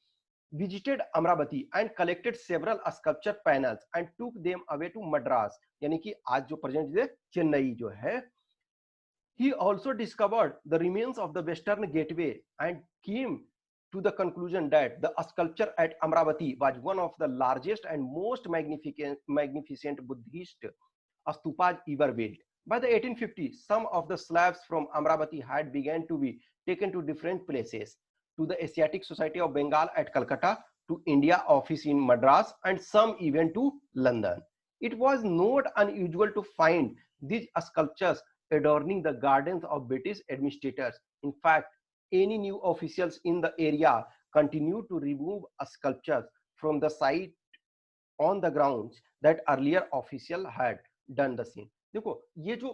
Speaker 1: visited Amravati and collected several sculpture panels and took them away to Madras, यानी कि आज जो प्रेजेंट चेन्नई जो है। He also discovered the remains of the western gateway and came to the conclusion that the sculpture at Amravati was one of the largest and most magnificent Buddhist stupas ever built. By the 1850s, some of the slabs from Amravati had begun to be taken to different places, to the Asiatic Society of Bengal at Calcutta, to India office in Madras, and some even to London. It was not unusual to find these sculptures adorning the gardens of British administrators. In fact, any new officials in the area continued to remove sculptures from the site on the grounds that earlier official had done the same. देखो ये जो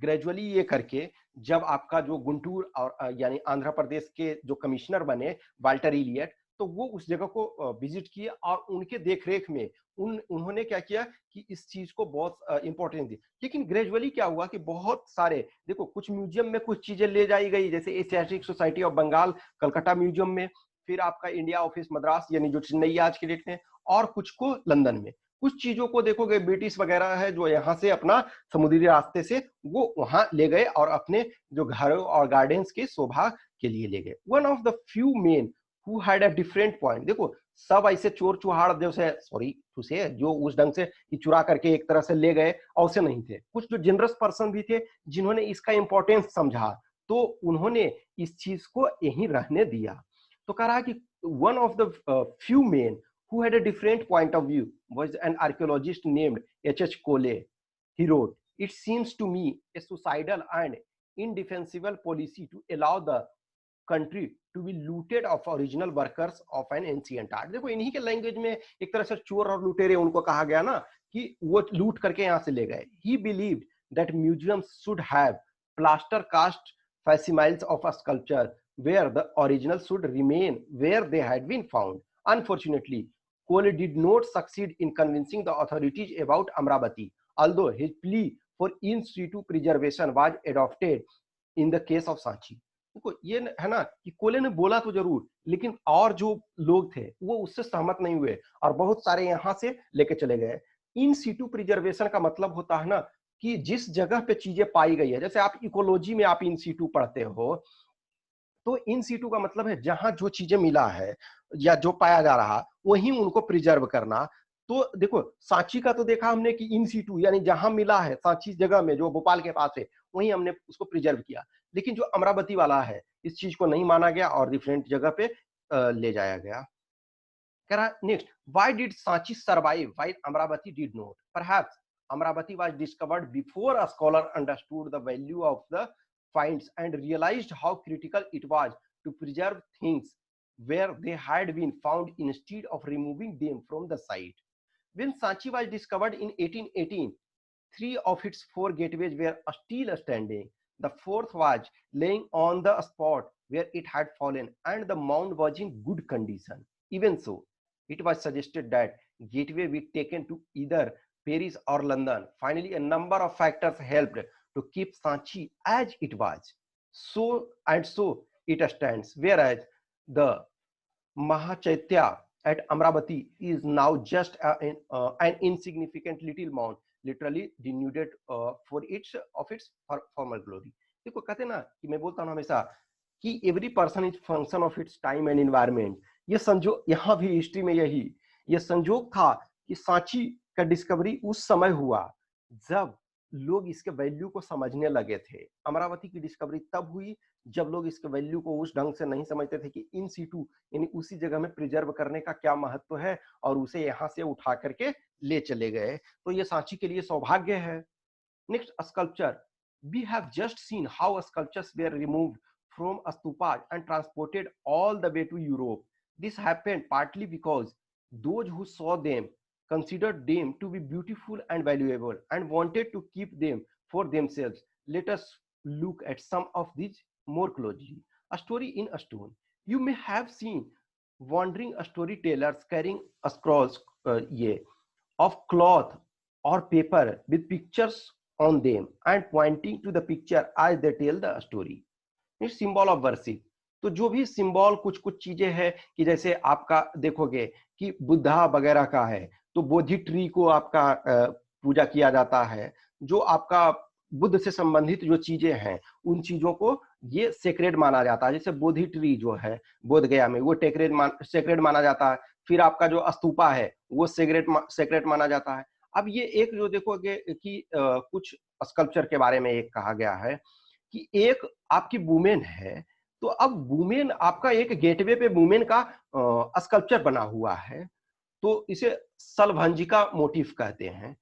Speaker 1: gradually ये करके जब आपका जो गुंटूर और यानी आंध्र प्रदेश के जो कमिश्नर बने वाल्टर इलियट, तो वो उस जगह को विजिट किए, और उनके देखरेख में उन्होंने क्या किया कि इस चीज को बहुत इंपॉर्टेंस दी। लेकिन ग्रेजुअली क्या हुआ कि बहुत सारे, देखो कुछ म्यूजियम में कुछ चीजें ले जाई गई, जैसे Asiatic Society of Bengal Calcutta museum में, फिर आपका इंडिया ऑफिस मद्रास यानी जो चेन्नई आज के डेट में, और कुछ को लंदन में। कुछ चीजों को देखोगे ब्रिटिश वगैरह है जो यहाँ से अपना समुद्री रास्ते से वो वहां ले गए, और अपने जो घरों और गार्डन्स की शोभा के लिए ले गए। One of the few men who had a different point, देखो सब ऐसे चोर चुहाड़ जैसे, सॉरी टू से, जो उस ढंग से चुरा करके एक तरह से ले गए, ऐसे नहीं थे। कुछ जो जनरस पर्सन भी थे जिन्होंने इसका इंपॉर्टेंस समझा, तो उन्होंने इस चीज को यहीं रहने दिया। तो कह रहा है कि one of the few men who had a different point of view was an archaeologist named H.H. Cole. He wrote, "It seems to me a suicidal and indefensible policy to allow the country to be looted of original workers of an ancient art." देखो इन्हीं के language में एक तरह से चोर और लुटेरे उनको कहा गया ना, कि वो लूट करके यहाँ से ले गए। He believed that museums should have plaster cast facsimiles of a sculpture where the original should remain where they had been found. Unfortunately, Cole did not succeed in convincing the authorities about Amravati, although his plea for in situ preservation was adopted in the case of Sanchi. देखो ये है ना कि कोले ने बोला तो जरूर, लेकिन और जो लोग थे वो उससे सहमत नहीं हुए और बहुत सारे यहाँ से लेके चले गए। इन सीटू प्रिजर्वेशन का मतलब होता है ना कि जिस जगह पे चीजें पाई गई है, जैसे आप इकोलॉजी में आप इन सीटू पढ़ते हो, तो इन सीटू का मतलब है जहां जो चीजें मिला है या जो पाया जा रहा वहीं उनको प्रिजर्व करना। तो देखो सांची का तो देखा हमने कि इन सीटू यानी जहां मिला है सांची जगह में जो भोपाल के पास है वहीं हमने उसको प्रिजर्व किया। लेकिन जो अमरावती वाला है इस चीज को नहीं माना गया और डिफरेंट जगह पे ले जाया गया। कह रहा next, why did Sanchi survive while Amravati did not? Perhaps Amravati was discovered before a scholar understood the value of the finds and realized how critical it was to preserve things where they had been found instead of removing them from the site. When Sanchi was discovered in 1818, three of its four gateways were still standing. The fourth was laying on the spot where it had fallen, and the mound was in good condition. Even so, it was suggested that gateway be taken to either Paris or London. Finally, a number of factors helped to keep Sanchi as it was. So it stands. Whereas the Mahachaitya at Amravati is now just an insignificant little mound, literally denuded for its former glory. देखो कहते ना कि मैं बोलता हूँ हमेशा कि every person is function of its time and environment. ये संजोग यहाँ भी हिस्ट्री में यही ये संजोग था कि सांची का डिस्कवरी उस समय हुआ जब लोग इसके वैल्यू को समझने लगे थे। अमरावती की डिस्कवरी तब हुई जब लोग इसके वैल्यू को उस ढंग से नहीं समझते थे कि इन सीटू यानी उसी जगह में प्रिजर्व करने का क्या महत्व है और उसे यहाँ से उठा करके ले चले गए। तो ये सांची के लिए सौभाग्य है। Next, a sculpture. We have just seen how sculptures were removed from stupas and transported all the way to Europe. This happened partly because those who saw them considered them to be beautiful and valuable and wanted to keep them for themselves. Let us look at some of these more closely. A story in a stone. You may have seen wandering storytellers carrying scrolls of cloth or paper with pictures on them and pointing to the picture as they tell the story. It's symbol of worship. तो जो भी symbol कुछ कुछ चीजें हैं कि जैसे आपका देखोगे कि बुद्धा वगैरह का है तो बोधि ट्री को आपका पूजा किया जाता है। जो आपका बुद्ध से संबंधित जो चीजें हैं उन चीजों को ये सेक्रेड माना जाता है। जैसे बोधि ट्री जो है बोध गया में वो सेक्रेड माना जाता है। फिर आपका जो स्तूपा है वो सेक्रेट माना जाता है। अब ये एक जो देखोगे कि कुछ स्कल्पचर के बारे में एक कहा गया है कि एक आपकी वुमेन है तो अब वुमेन आपका एक गेटवे पे वुमेन का स्कल्पचर बना हुआ है तो इसे सलभंजिका मोटिफ कहते हैं।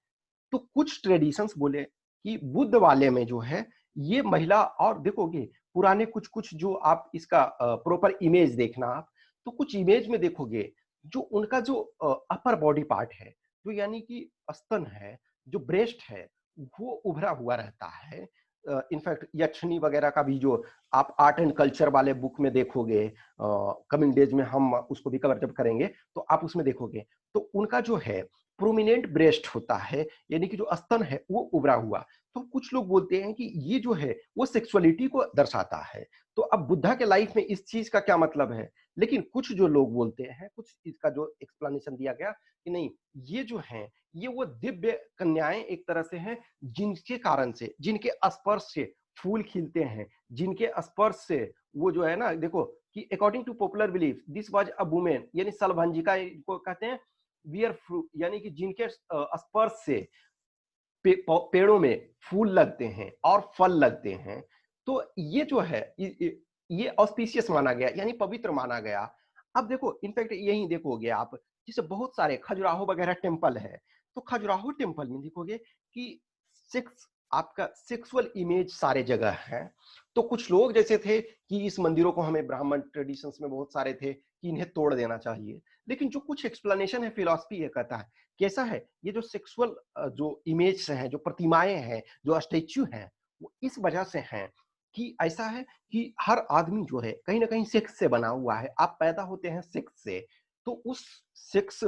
Speaker 1: तो कुछ ट्रेडिशंस बोले कि बुद्ध वाले में जो है ये महिला और देखोगे पुराने कुछ कुछ जो आप इसका प्रॉपर इमेज देखना आप तो कुछ इमेज में देखोगे जो उनका जो अपर बॉडी पार्ट है जो यानी कि स्तन है जो ब्रेस्ट है वो उभरा हुआ रहता है। इनफैक्ट यक्षिणी वगैरह का भी जो आप आर्ट एंड कल्चर वाले बुक में देखोगे कमिंग डेज में हम उसको भी कवर जब करेंगे तो आप उसमें देखोगे तो उनका जो है प्रोमिनेंट ब्रेस्ट होता है यानी कि जो स्तन है वो उभरा हुआ। तो कुछ लोग बोलते हैं कि ये जो है वो सेक्सुअलिटी को दर्शाता है। तो अब बुद्धा के लाइफ में इस चीज का क्या मतलब है? लेकिन कुछ जो लोग बोलते हैं कुछ इसका जो एक्सप्लेनेशन दिया गया कि नहीं ये जो है ये वो दिव्य कन्याएं एक तरह से हैं जिनके कारण से जिनके स्पर्श से फूल खिलते हैं जिनके स्पर्श से वो जो है ना देखो कि according to popular belief this was a women यानी सलभंजिका को कहते हैं वियर फ्रूट यानी कि जिनके स्पर्श से पेड़ों में फूल लगते हैं और फल लगते हैं। तो ये जो है ये ऑस्पिशियस माना गया यानी पवित्र माना गया। अब देखो इनफैक्ट यही देखोगे आप जैसे बहुत सारे खजुराहो वगैरह टेम्पल है तो खजुराहो टेम्पल में देखोगे कि सेक्स आपका सेक्सुअल इमेज सारे जगह है। तो कुछ लोग जैसे थे कि इस मंदिरों को हमें ब्राह्मण ट्रेडिशंस में बहुत सारे थे कि इन्हें तोड़ देना चाहिए। लेकिन जो कुछ एक्सप्लेनेशन है फिलॉसफी ये कहता है कैसा है ये जो सेक्सुअल जो इमेज हैं जो प्रतिमाएं हैं जो स्टैच्यू हैं वो इस वजह से हैं कि ऐसा है कि हर आदमी जो है कहीं ना कहीं सेक्स से बना हुआ है। आप पैदा होते हैं सेक्स से तो उस सेक्स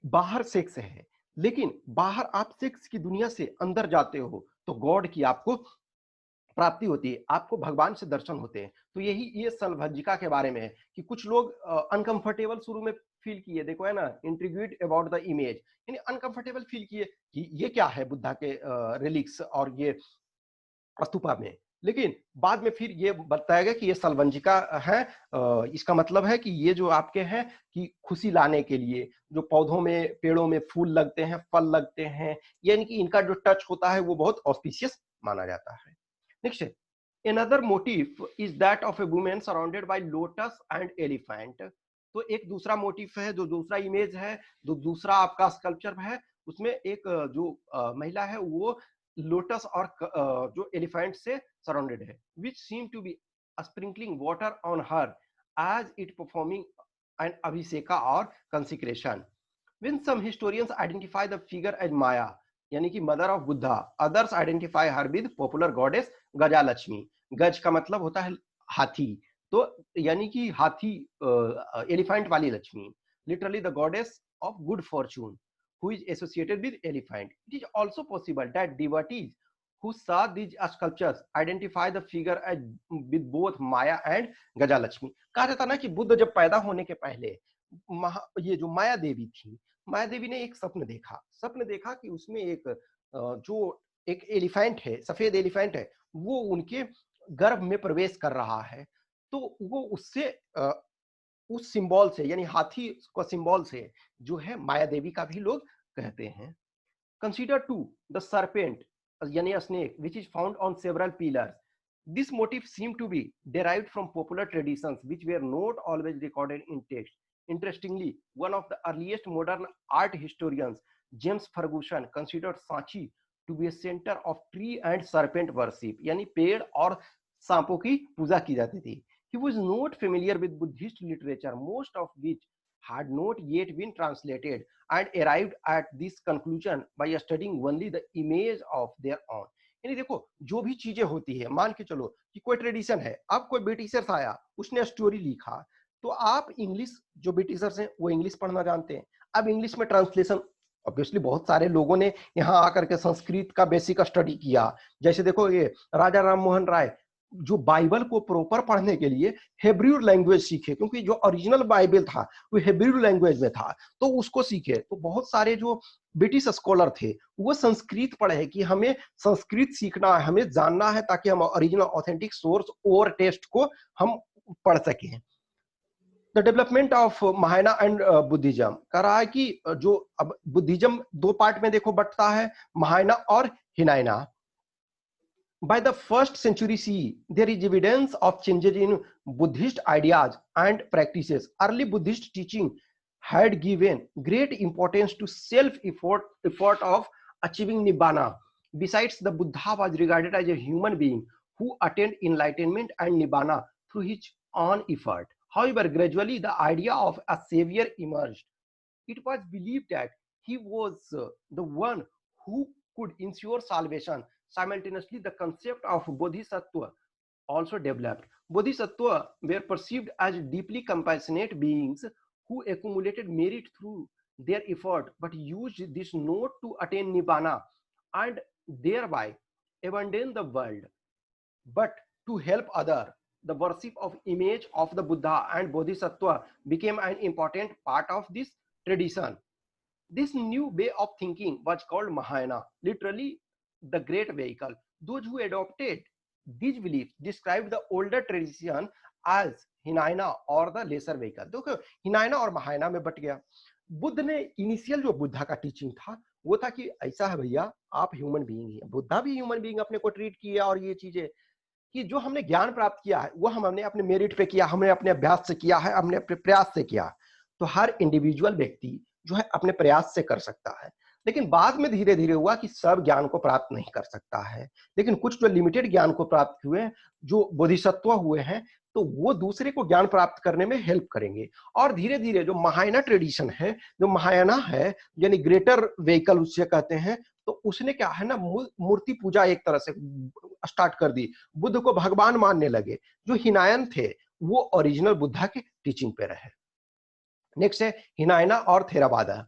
Speaker 1: बाहर सेक्स है लेकिन बाहर आप सेक्स की दुनिया से अंदर जाते हो तो गॉड की आपको प्राप्ति होती है, आपको भगवान से दर्शन होते हैं। तो यही ये सलभज्जिका के बारे में है कि कुछ लोग अनकंफर्टेबल शुरू में फील किए, देखो है ना, इंट्रिग्यूड अबाउट द इमेज, यानी अनकंफर्टेबल फील किए कि ये क्या है बुद्धा के रिलिक्स और ये स्तूपा में। लेकिन बाद में फिर ये बताया गया कि ये सलवंजिका है, इसका मतलब है कि ये जो आपके हैं कि खुशी लाने के लिए जो पौधों में पेड़ों में फूल लगते हैं, फल लगते हैं, यानी कि इनका जो टच होता है वो बहुत ऑस्पिशियस माना जाता है। Next, another motive is that of A women surrounded by lotus and elephant. तो एक दूसरा मोटिव है, जो दूसरा इमेज है, जो दूसरा आपका स्कल्पचर है, उसमें एक जो महिला है वो लोटस और जो एलिफेंट से सराउंडेड है, which seem to be sprinkling water on her as it performing an abhisheka और consecration. When some historians identify the figure as Maya, यानी कि mother of Buddha, others identify her with popular goddess गजा लक्ष्मी। गज का मतलब होता है हाथी, तो यानी कि हाथी एलिफेंट वाली Lakshmi, literally the goddess of good Fortune who is associated with elephant. It is also possible that devotees who saw these sculptures identify the figure as with both Maya and Gajalakshmi. कहा जाता ना कि बुद्ध जब पैदा होने के पहले ये जो माया देवी थी, माया देवी ने एक सपन देखा कि उसमें एक जो एक एलिफेंट है, सफेद एलिफेंट है, वो उनके गर्भ में प्रवेश कर रहा है। तो वो उससे उस सिंबल से, यानी हाथी का सिंबल से जो है माया देवी का भी लोग कहते हैं। कंसीडर टू द सर्पेंट यानी snake which is found on several pillars. This motif seem to be derived from popular traditions which were not always recorded in text. Interestingly, one of the earliest modern art historians, James Ferguson, considered Sanchi to be a center of tree and serpent worship, यानी पेड़ और सांपों की पूजा की जाती थी। He was not familiar with Buddhist literature, most of which had not yet been translated, and arrived at this conclusion by studying only the image of their own. यानी देखो, जो भी चीजें होती है, मान के चलो कि कोई ट्रेडिशन है, अब कोई ब्रिटिशर्स आया, उसने स्टोरी लिखा, तो आप इंग्लिश, जो ब्रिटिशर्स हैं वो इंग्लिश पढ़ना जानते हैं, अब इंग्लिश में ट्रांसलेशन, ऑब्वियसली बहुत सारे लोगों ने यहाँ आकर के संस्कृत का बेसिक स्टडी किया। जैसे देखो ये राजा राम मोहन राय जो बाइबल को प्रॉपर पढ़ने के लिए हेब्रू लैंग्वेज सीखे, क्योंकि जो ओरिजिनल बाइबल था वो हेब्रू लैंग्वेज में था, तो उसको सीखे। तो बहुत सारे जो ब्रिटिश स्कॉलर थे वो संस्कृत पढ़े कि हमें संस्कृत सीखना है, हमें जानना है, ताकि हम ओरिजिनल ऑथेंटिक सोर्स और टेक्स्ट को हम पढ़ सकें। The development of Mahayana and Buddhism कह रहा है कि जो अब बुद्धिज्म दो पार्ट में देखो बंटता है, महायाना और हिनायना। By the 1st century CE, there is evidence of changes in Buddhist ideas and practices. Early Buddhist teaching had given great importance to self-effort of achieving Nibbana. Besides, the Buddha was regarded as a human being who attained enlightenment and Nibbana through his own effort. However, gradually the idea of a savior emerged. It was believed that he was the one who could ensure salvation. Simultaneously, the concept of bodhisattva also developed. Bodhisattvas were perceived as deeply compassionate beings who accumulated merit through their effort, but used this not to attain nibbana and thereby abandon the world, but to help others. The worship of image of the Buddha and Bodhisattva became an important part of this tradition. This new way of thinking was called Mahayana, literally the great vehicle. Those who adopted these beliefs described the older tradition as Hinayana or the lesser vehicle. देखो हिनायना और महायाना में but गया। बुद्ध ने initial जो बुद्धा का teaching था वो था कि ऐसा है भैया, आप ह्यूमन बीइंग हैं, बुद्धा भी ह्यूमन बीइंग अपने को ट्रीट किया, और ये चीजें कि जो हमने ज्ञान प्राप्त किया है वो हमने अपने मेरिट पे किया, हमने अपने अभ्यास से किया है, हमने अपने प्रयास से किया। तो हर इंडिविजुअल व्यक्ति जो है अपने प्रयास से कर सकता है, लेकिन बाद में धीरे धीरे हुआ कि सब ज्ञान को प्राप्त नहीं कर सकता है, लेकिन कुछ जो लिमिटेड ज्ञान को प्राप्त हुए, जो बोधिसत्व हुए हैं, तो वो दूसरे को ज्ञान प्राप्त करने में हेल्प करेंगे। और धीरे धीरे जो महायाना ट्रेडिशन है, जो महायाना है यानी ग्रेटर व्हीकल उससे कहते हैं, तो उसने क्या है ना मूर्ति पूजा एक तरह से स्टार्ट कर दी, बुद्ध को भगवान मानने लगे। जो हिनायन थे वो ओरिजिनल बुद्धा के टीचिंग पे रहे। नेक्स्ट है हिनायना और Theravada.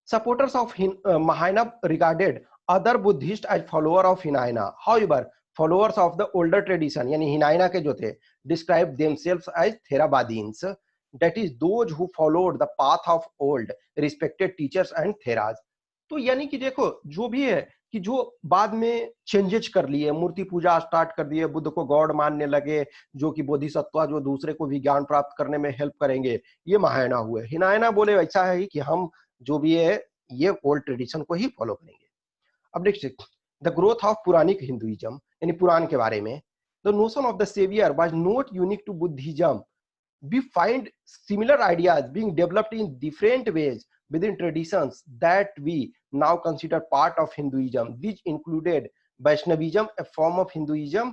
Speaker 1: Supporters of Mahayana regarded other Buddhists as follower of Hinayana. However, followers of the older tradition, यानी हिनाइना के जो थे, describe themselves as Theravadins, that is those who followed the path of old respected teachers and theras. तो यानी कि देखो जो भी है कि जो बाद में चेंजेस कर लिए, मूर्ति पूजा स्टार्ट कर दिए, बुद्ध को गॉड मानने लगे, जो कि बोधिसत्व जो दूसरे को भी ज्ञान प्राप्त करने में हेल्प करेंगे, ये महायाना हुए। हिनायना बोले ऐसा है कि हम जो भी है ये ओल्ड ट्रेडिशन को ही फॉलो करेंगे। अब next, the growth of Puranic Hinduism, यानी पुराण के बारे में। The notion of the saviour was not unique to Buddhism, we find similar ideas being developed in different ways within traditions that we now consider part of Hinduism. These included Vaishnavism, a form of Hinduism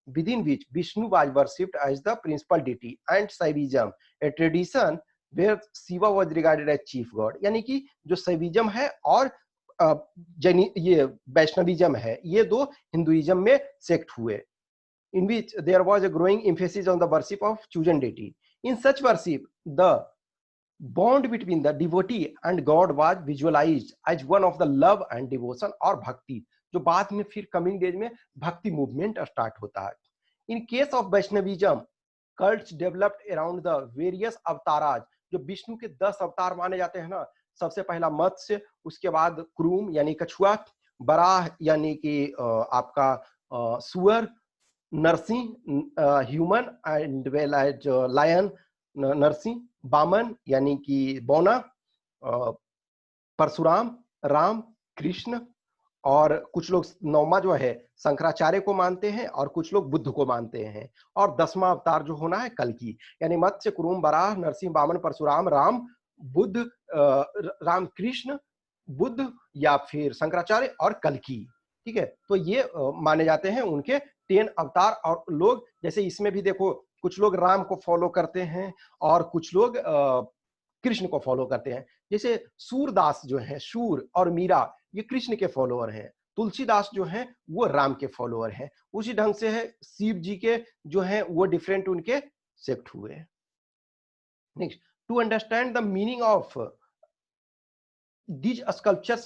Speaker 1: within which Vishnu was worshipped as the principal deity, and Shaivism, a tradition where Shiva was regarded as chief god. यानी कि जो शैविज्म है और ये Vaishnavism है, ये दो Hinduism में सेक्ट हुए, in which there was a growing emphasis on the worship of chosen deity. In such worship, the bond between the devotee and God was visualized as one of the love and devotion और भक्ति, जो बाद में फिर coming days में भक्ति movement start होता है। In case of Vaishnavism, cults developed around the various अवताराज, जो विष्णु के 10 अवतार माने जाते हैं ना, सबसे पहला मत्स्य, उसके बाद क्रूम यानी कछुआ, बराह यानी कि आपका सुअर, Narasimha human and well as lion Narasimha, Vamana यानी कि बौना, परशुराम, राम, कृष्ण, और कुछ लोग नौमा जो है शंकराचार्य को मानते हैं और कुछ लोग बुद्ध को मानते हैं, और 10वां अवतार जो होना है कल्कि, यानी मत्स्य, कुरुम, बराह, नरसिंह, बामन, परशुराम, राम, बुद्ध, राम कृष्ण, बुद्ध या फिर शंकराचार्य और कल्कि। ठीक है, तो ये माने जाते हैं उनके 10 अवतार। और लोग जैसे इसमें भी देखो, कुछ लोग राम को फॉलो करते हैं और कुछ लोग कृष्ण को फॉलो करते हैं। जैसे सूरदास जो है, सूर और मीरा ये कृष्ण के फॉलोअर हैं, तुलसीदास जो हैं वो राम के फॉलोअर हैं। उसी ढंग से है शिव जी के जो हैं वो डिफरेंट उनके सेक्ट हुए। Next, to understand the meaning of these sculptures,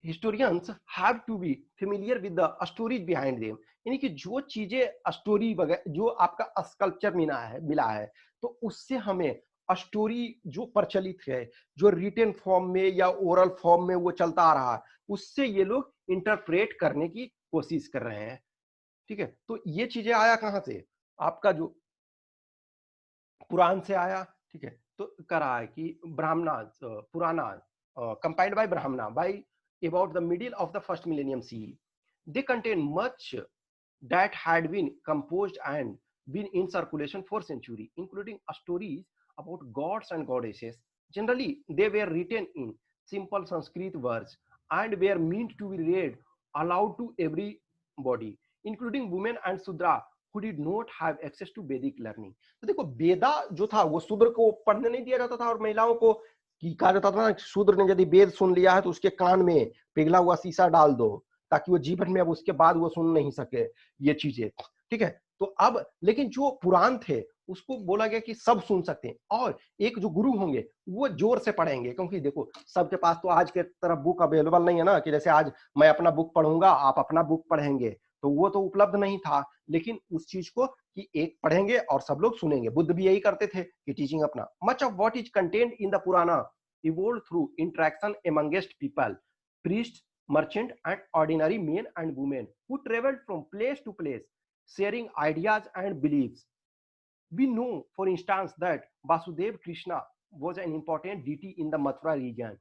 Speaker 1: historians have to be familiar with the stories behind them. यानी कि जो चीजें स्टोरी वगैरह जो आपका स्कल्पचर मिला है तो उससे हमें स्टोरी जो प्रचलित है, जो रिटन फॉर्म में या ओरल फॉर्म में वो चलता आ रहा है, उससे ये लोग इंटरप्रेट करने की कोशिश कर रहे हैं। ठीक है, तो ये चीजें आया कहां से, आपका जो पुराण से आया। ठीक है, तो कह रहा है कि ब्राह्मणा पुराना compiled by Brahmana by about the middle of the first millennium CE. They contain much that had been composed and been in circulation for centuries, including stories about gods and goddesses. Generally, they were written in simple Sanskrit words and were meant to be read aloud to everybody, including women and Sudra who did not have access to Vedic learning. तो देखो, वेदा जो था वो शूद्र को पढ़ने नहीं दिया जाता था, और महिलाओं को कि कहा जाता था ना, शूद्र ने यदि वेद सुन लिया है तो उसके कान में पिघला हुआ शीशा डाल दो ताकि वो जीवन में अब उसके बाद वो सुन नहीं सके ये चीजें। ठीक है, तो अब लेकिन जो पुराण थे उसको बोला गया कि सब सुन सकते हैं, और एक जो गुरु होंगे वो जोर से पढ़ेंगे, क्योंकि देखो सबके पास तो आज के तरह बुक अवेलेबल नहीं है ना, कि जैसे आज मैं अपना बुक पढ़ूंगा आप अपना बुक पढ़ेंगे, तो वो तो उपलब्ध नहीं था। लेकिन उस चीज को कि एक पढ़ेंगे और सब लोग सुनेंगे, बुद्ध भी यही करते थे कि टीचिंग अपना। Much of what is contained in the पुराना evolved through interaction amongst people, priests, merchants, and ordinary men and women who traveled from place to place, sharing ideas and beliefs. We know, for instance, that Vasudev Krishna was an important deity in the Mathura region.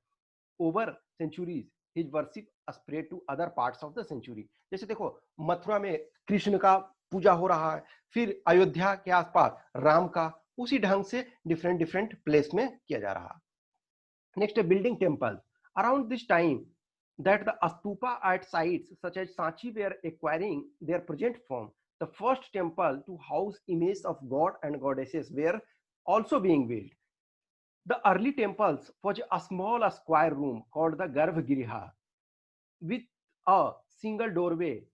Speaker 1: Over centuries, his worship spread to other parts of the century. जैसे देखो, मथुरा में कृष्ण का पूजा हो रहा है, फिर अयोध्या के आसपास राम का, उसी ढंग से डिफरेंट प्लेस में किया जा रहा है। Next, building temples. Around this time, that the astupa at sites such as Sanchi were acquiring their present form, the first temple to house images of god and goddesses were also being built. The early temples was a small square room called the Garbhagriha with a single doorway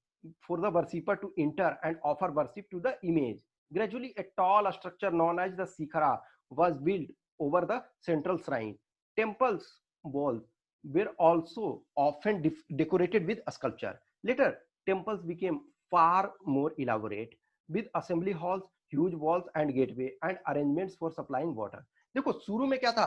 Speaker 1: for the worshipper to enter and offer worship to the image. Gradually, a tall structure known as the Sikhara was built over the central shrine. Temples walls were also often decorated with sculpture. Later, temples became far more elaborate with assembly halls, huge walls and gateway and arrangements for supplying water. देखो शुरू में क्या था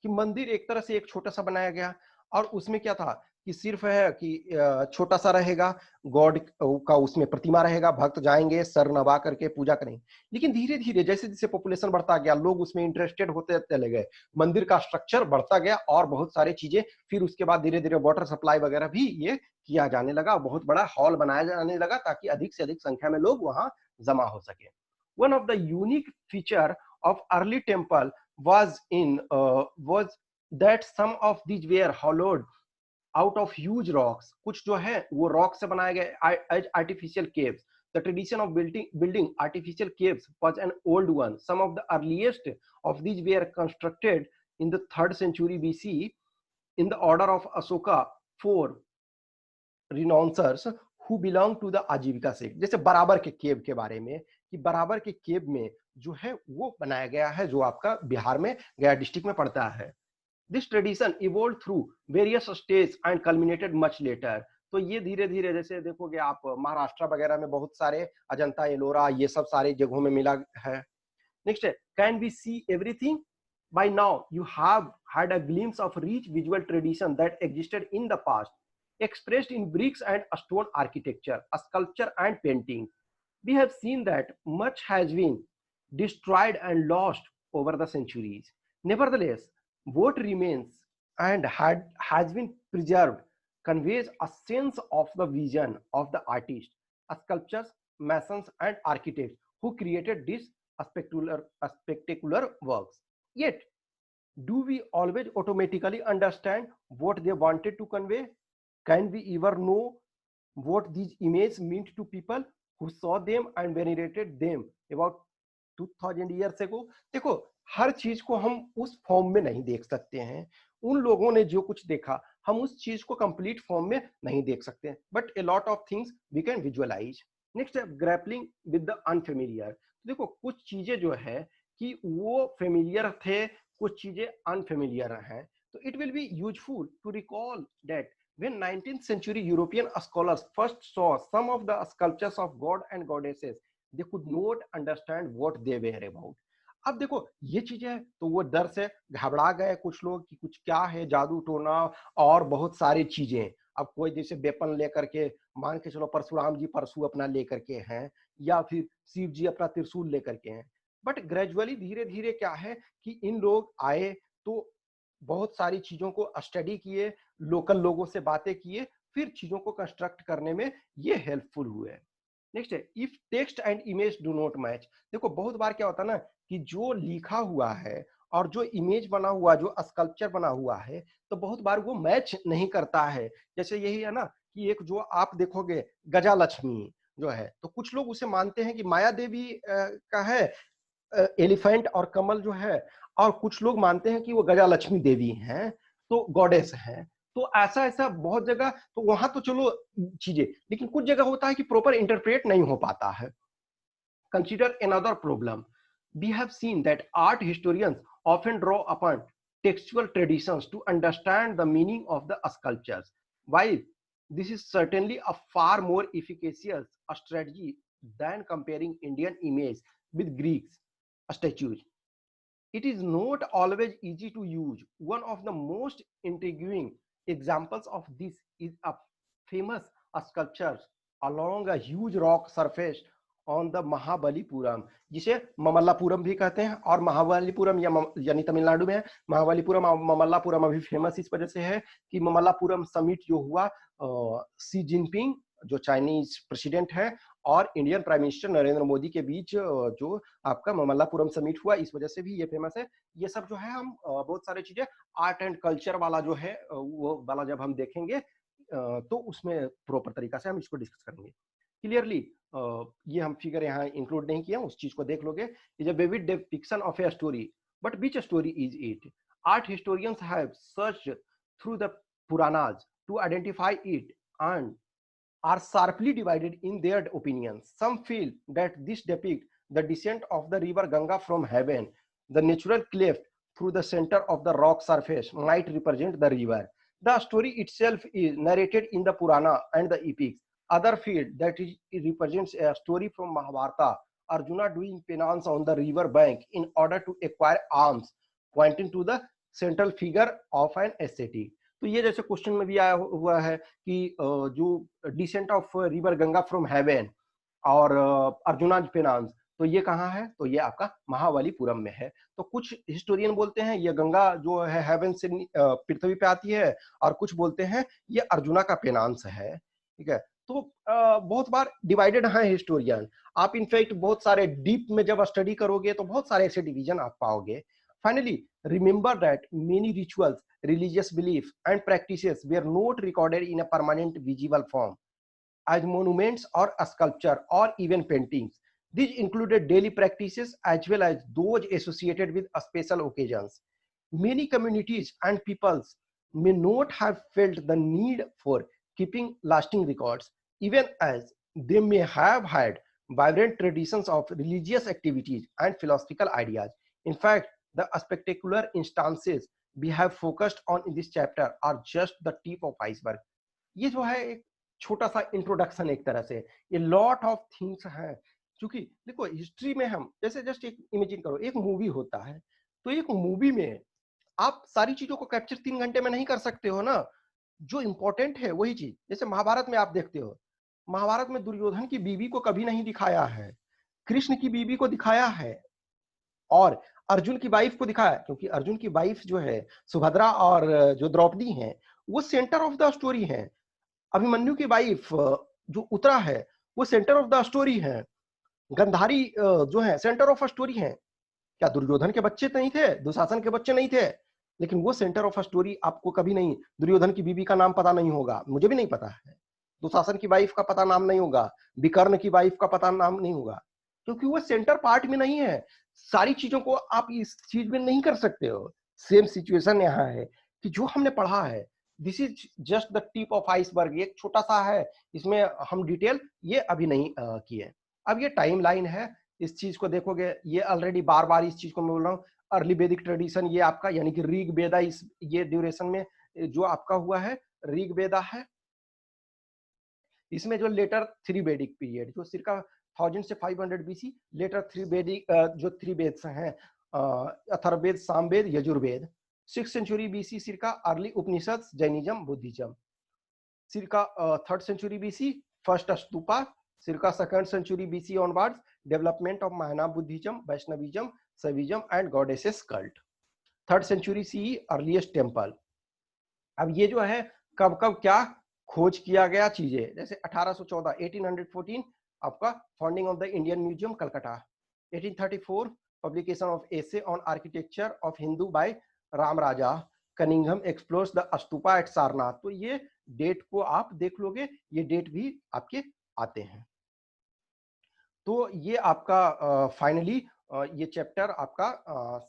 Speaker 1: कि मंदिर एक तरह से एक छोटा सा बनाया गया और उसमें क्या था कि सिर्फ है कि छोटा सा रहेगा, गॉड का उसमें प्रतिमा रहेगा, भक्त जाएंगे सर नवा करके पूजा करेंगे। लेकिन धीरे धीरे जैसे जैसे पॉपुलेशन बढ़ता गया, लोग उसमें इंटरेस्टेड होते चले गए, मंदिर का स्ट्रक्चर बढ़ता गया और बहुत सारी चीजें, फिर उसके बाद धीरे धीरे वाटर सप्लाई वगैरह भी ये किया जाने लगा, बहुत बड़ा हॉल बनाया जाने लगा ताकि अधिक से अधिक संख्या में लोग वहां जमा हो सके। One of the unique feature of early temple was that some of these were hollowed out of huge rocks. कुछ जो है वो रॉक से बनाए गए artificial caves. The tradition of building artificial caves was an old one. Some of the earliest of these were constructed in the 3rd century BC in the order of Asoka, 4 renouncers who belong to the आजीविका sect. जैसे बराबर के केव के बारे में कि बराबर के केव में जो है वो बनाया गया है, जो आपका बिहार में गया डिस्ट्रिक्ट में पड़ता है। This tradition evolved through various stages and culminated much later. तो ये धीरे धीरे जैसे देखोगे आप महाराष्ट्र वगैरह में बहुत सारे अजंता एलोरा ये सब सारे जगहों में मिला है। नेक्स्ट है, can we see everything? By now you have had a glimpse of rich visual tradition that existed in the past, expressed in bricks and stone architecture, sculpture and painting. We have seen that much has been destroyed and lost over the centuries. Nevertheless, what remains and has been preserved conveys a sense of the vision of the artists, sculptors, masons, and architects who created these spectacular works. Yet, do we always automatically understand what they wanted to convey? Can we ever know what these images meant to people who saw them and venerated them about 2000 years ago? देखो हर चीज को हम उस form में नहीं देख सकते हैं, उन लोगों ने जो कुछ देखा हम उस चीज को कंप्लीट फॉर्म में नहीं देख सकते, but a lot of things we can visualise. Next है ग्रैपलिंग विद द अनफेमिलियर। देखो कुछ चीजें जो है कि वो फेमिलियर थे, कुछ चीजें अनफेमिलियर हैं, तो it will be useful to recall that when 19th century European scholars first saw some of the sculptures of god and goddesses, they could not understand what they were about. अब देखो ये चीजें है तो वो डर से घबरा गए कुछ लोग कि कुछ क्या है, जादू टोना और बहुत सारी चीजें। अब कोई जैसे वेपन लेकर के, मान के चलो परशुराम जी परशु अपना लेकर के हैं, या फिर शिव जी अपना त्रिशूल लेकर के हैं, बट ग्रेजुअली धीरे धीरे क्या है कि इन लोग आए तो बहुत सारी चीजों को स्टडी किए, लोकल लोगों से बातें किए, फिर चीजों को कंस्ट्रक्ट करने में ये हेल्पफुल हुए। नेक्स्ट है if text and image do not match. देखो बहुत बार क्या होता है ना कि जो लिखा हुआ है और जो इमेज बना हुआ, जो स्कल्पचर बना हुआ है, तो बहुत बार वो मैच नहीं करता है। जैसे यही है ना कि एक जो आप देखोगे गजा लक्ष्मी जो है, तो कुछ लोग उसे मानते हैं कि माया देवी का है एलिफेंट और कमल जो है, और कुछ लोग मानते हैं कि वो गजा लक्ष्मी देवी हैं, तो गॉडेस हैं। तो ऐसा ऐसा बहुत जगह, तो वहां तो चलो चीजें, लेकिन कुछ जगह होता है कि प्रॉपर इंटरप्रेट नहीं हो पाता है। Consider another problem, we have seen that art historians often draw upon textual traditions to understand the meaning of the sculptures. While this is certainly a far more efficacious strategy than comparing Indian image with Greek statues, it is not always easy to use. One of the most intriguing examples of this is a famous sculpture along a huge rock surface on the Mahabalipuram, जिसे ममल्लापुरम भी कहते हैं, और महाबलीपुरम यानी तमिलनाडु में है। महाबलीपुरम और ममल्लापुरम अभी फेमस इस वजह से है कि ममल्लापुरम समिट जो हुआ सी जिनपिंग जो चाइनीज प्रेसिडेंट है और Indian prime minister Narendra Modi के बीच जो आपका ममल्लापुरम समिट हुआ, इस वजह से भी ये फेमस है। ये सब जो है हम बहुत सारी चीजें आर्ट एंड कल्चर वाला जो है वो वाला जब हम देखेंगे तो उसमें प्रॉपर तरीका से हम इसको डिस्कस करेंगे क्लियरली। ये हम फिगर यहाँ इंक्लूड नहीं किया, उस चीज को देख लोगे। Is a vivid depiction of a story, but which story is it? Art historians have searched through the Puranas to identify it and are sharply divided in their opinions. Some feel that this depicts the descent of the river Ganga from heaven. The natural cleft through the center of the rock surface might represent the river. The story itself is narrated in the Purana and the epics, other field that is, it represents a story from Mahabharata. Arjuna doing penance on the river bank in order to acquire arms, pointing to the central figure of an ascetic. तो ये जैसे question में भी आया हुआ है कि जो descent of river Ganga from heaven और अर्जुना पेनांस, तो ये कहाँ है? तो ये आपका महाबलीपुरम में है। तो कुछ हिस्टोरियन बोलते हैं ये गंगा जो है हेवन से पृथ्वी पे आती है, और कुछ बोलते हैं ये अर्जुना का पेनांस है। ठीक है, तो बहुत बार डिवाइडेड है हिस्टोरियन। आप इनफैक्ट बहुत सारे डीप में जब स्टडी करोगे तो बहुत सारे ऐसे डिवीजन आप पाओगे। Finally remember that many rituals, religious beliefs and practices were not recorded in a permanent visible form as monuments or a sculpture or even paintings. These included daily practices as well as those associated with special occasions. Many communities and peoples may not have felt the need for keeping lasting records, even as they may have had vibrant traditions of religious activities and philosophical ideas. In fact, the spectacular instances we have focused on in this chapter are just the tip of iceberg. ये जो है एक छोटा सा introduction एक तरह से, ये लॉट ऑफ थिंग्स हैं। क्योंकि देखो हिस्ट्री में हम जैसे जस्ट एक इमेजिन करो, एक मूवी होता है, तो एक मूवी में आप सारी चीजों को कैप्चर 3 घंटे में नहीं कर सकते हो ना। जो इंपॉर्टेंट है वही चीज, जैसे महाभारत में आप देखते हो, महाभारत में दुर्योधन की बीवी को कभी नहीं दिखाया है, कृष्ण की बीवी को दिखाया है, और अर्जुन की वाइफ को दिखाया, क्योंकि अर्जुन की वाइफ जो है सुभद्रा और जो द्रौपदी हैं वो सेंटर ऑफ द स्टोरी है। अभिमन्यु की वाइफ जो उत्तरा है वो सेंटर ऑफ द स्टोरी है। गंधारी जो है सेंटर ऑफ स्टोरी है। क्या दुर्योधन के बच्चे नहीं थे, दुशासन के बच्चे नहीं थे, लेकिन वो सेंटर ऑफ स्टोरी आपको कभी नहीं। दुर्योधन की बीवी का नाम पता नहीं होगा, मुझे भी नहीं पता है, दुशासन की वाइफ का पता नाम नहीं होगा, विकर्ण की वाइफ का पता नाम नहीं होगा, क्योंकि वो सेंटर पार्ट में नहीं है। सारी चीजों को आप इस चीज में नहीं कर सकते हो। सेम सिचुएशन यहाँ है कि जो हमने पढ़ा है this is just the tip of iceberg, एक छोटा सा है, इसमें हम डिटेल ये अभी नहीं किए। अब ये टाइम लाइन है, इस चीज को देखोगे, ये ऑलरेडी बार बार इस चीज को मैं बोल रहा हूँ, अर्ली वैदिक ट्रेडिशन ये आपका यानी कि ऋग वेदा, इस ये ड्यूरेशन में जो आपका हुआ है ऋग वेदा है। इसमें जो लेटर 3 वैदिक पीरियड जो circa 1000 से 500 बीसी, लेटर 3 वैदिक जो 3 वेद्स हैं, Atharvaveda, Samaveda, Yajurveda. 6th century BC circa early Upanishad, Jainism, Buddhism. circa 3rd century BC first stupa. circa 2nd century BC onwards development of Mahayana Buddhism, Vaishnavism, Shaivism and goddesses cult. 3rd century CE earliest temple. अब ये जो है कब कब क्या खोज किया गया चीजें, जैसे 1814 1814 आपका founding of the Indian museum Calcutta. 1834 publication of essay on architecture of Hindu by Ram Raja Cunningham explores the stupa at Sarnath. तो ये डेट को आप देख लोगे, ये डेट भी आपके आते हैं। तो ये आपका फाइनली ये चैप्टर आपका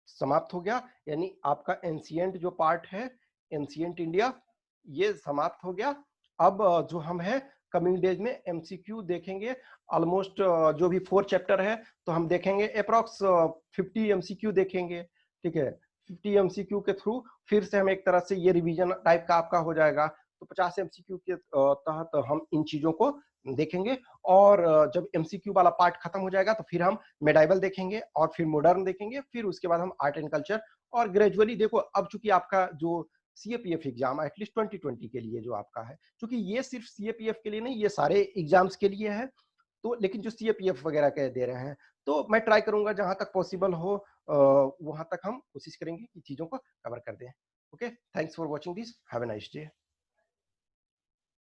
Speaker 1: समाप्त हो गया, यानी आपका एंशिएंट जो पार्ट है, एंशिएंट इंडिया, ये समाप्त हो गया। अब जो हम है कमिंग डेज में एमसीक्यू देखेंगे। ऑलमोस्ट जो भी 4 चैप्टर है तो हम देखेंगे अप्रॉक्स 50 एमसीक्यू देखेंगे। ठीक है, 50 एमसीक्यू के थ्रू फिर से हम एक तरह से ये रिवीजन टाइप का आपका हो जाएगा। तो 50 एमसीक्यू के तहत हम इन चीजों को देखेंगे, और जब एमसीक्यू वाला पार्ट खत्म हो जाएगा तो फिर हम मेडाइवल देखेंगे, और फिर मॉडर्न देखेंगे, फिर उसके बाद हम आर्ट एंड कल्चर। और ग्रेजुअली देखो अब चूंकि आपका जो सीएपीएफ एग्जाम एटलीस्ट 2020 के लिए जो आपका है, क्योंकि ये सिर्फ सीएपीएफ के लिए नहीं, ये सारे एग्जाम्स के लिए है, तो लेकिन जो सीएपीएफ वगैरह के दे रहे हैं, तो मैं ट्राई करूंगा जहां तक पॉसिबल हो वहां तक हम कोशिश करेंगे कि चीजों को कवर कर दें। Okay, thanks for watching this, have a nice day.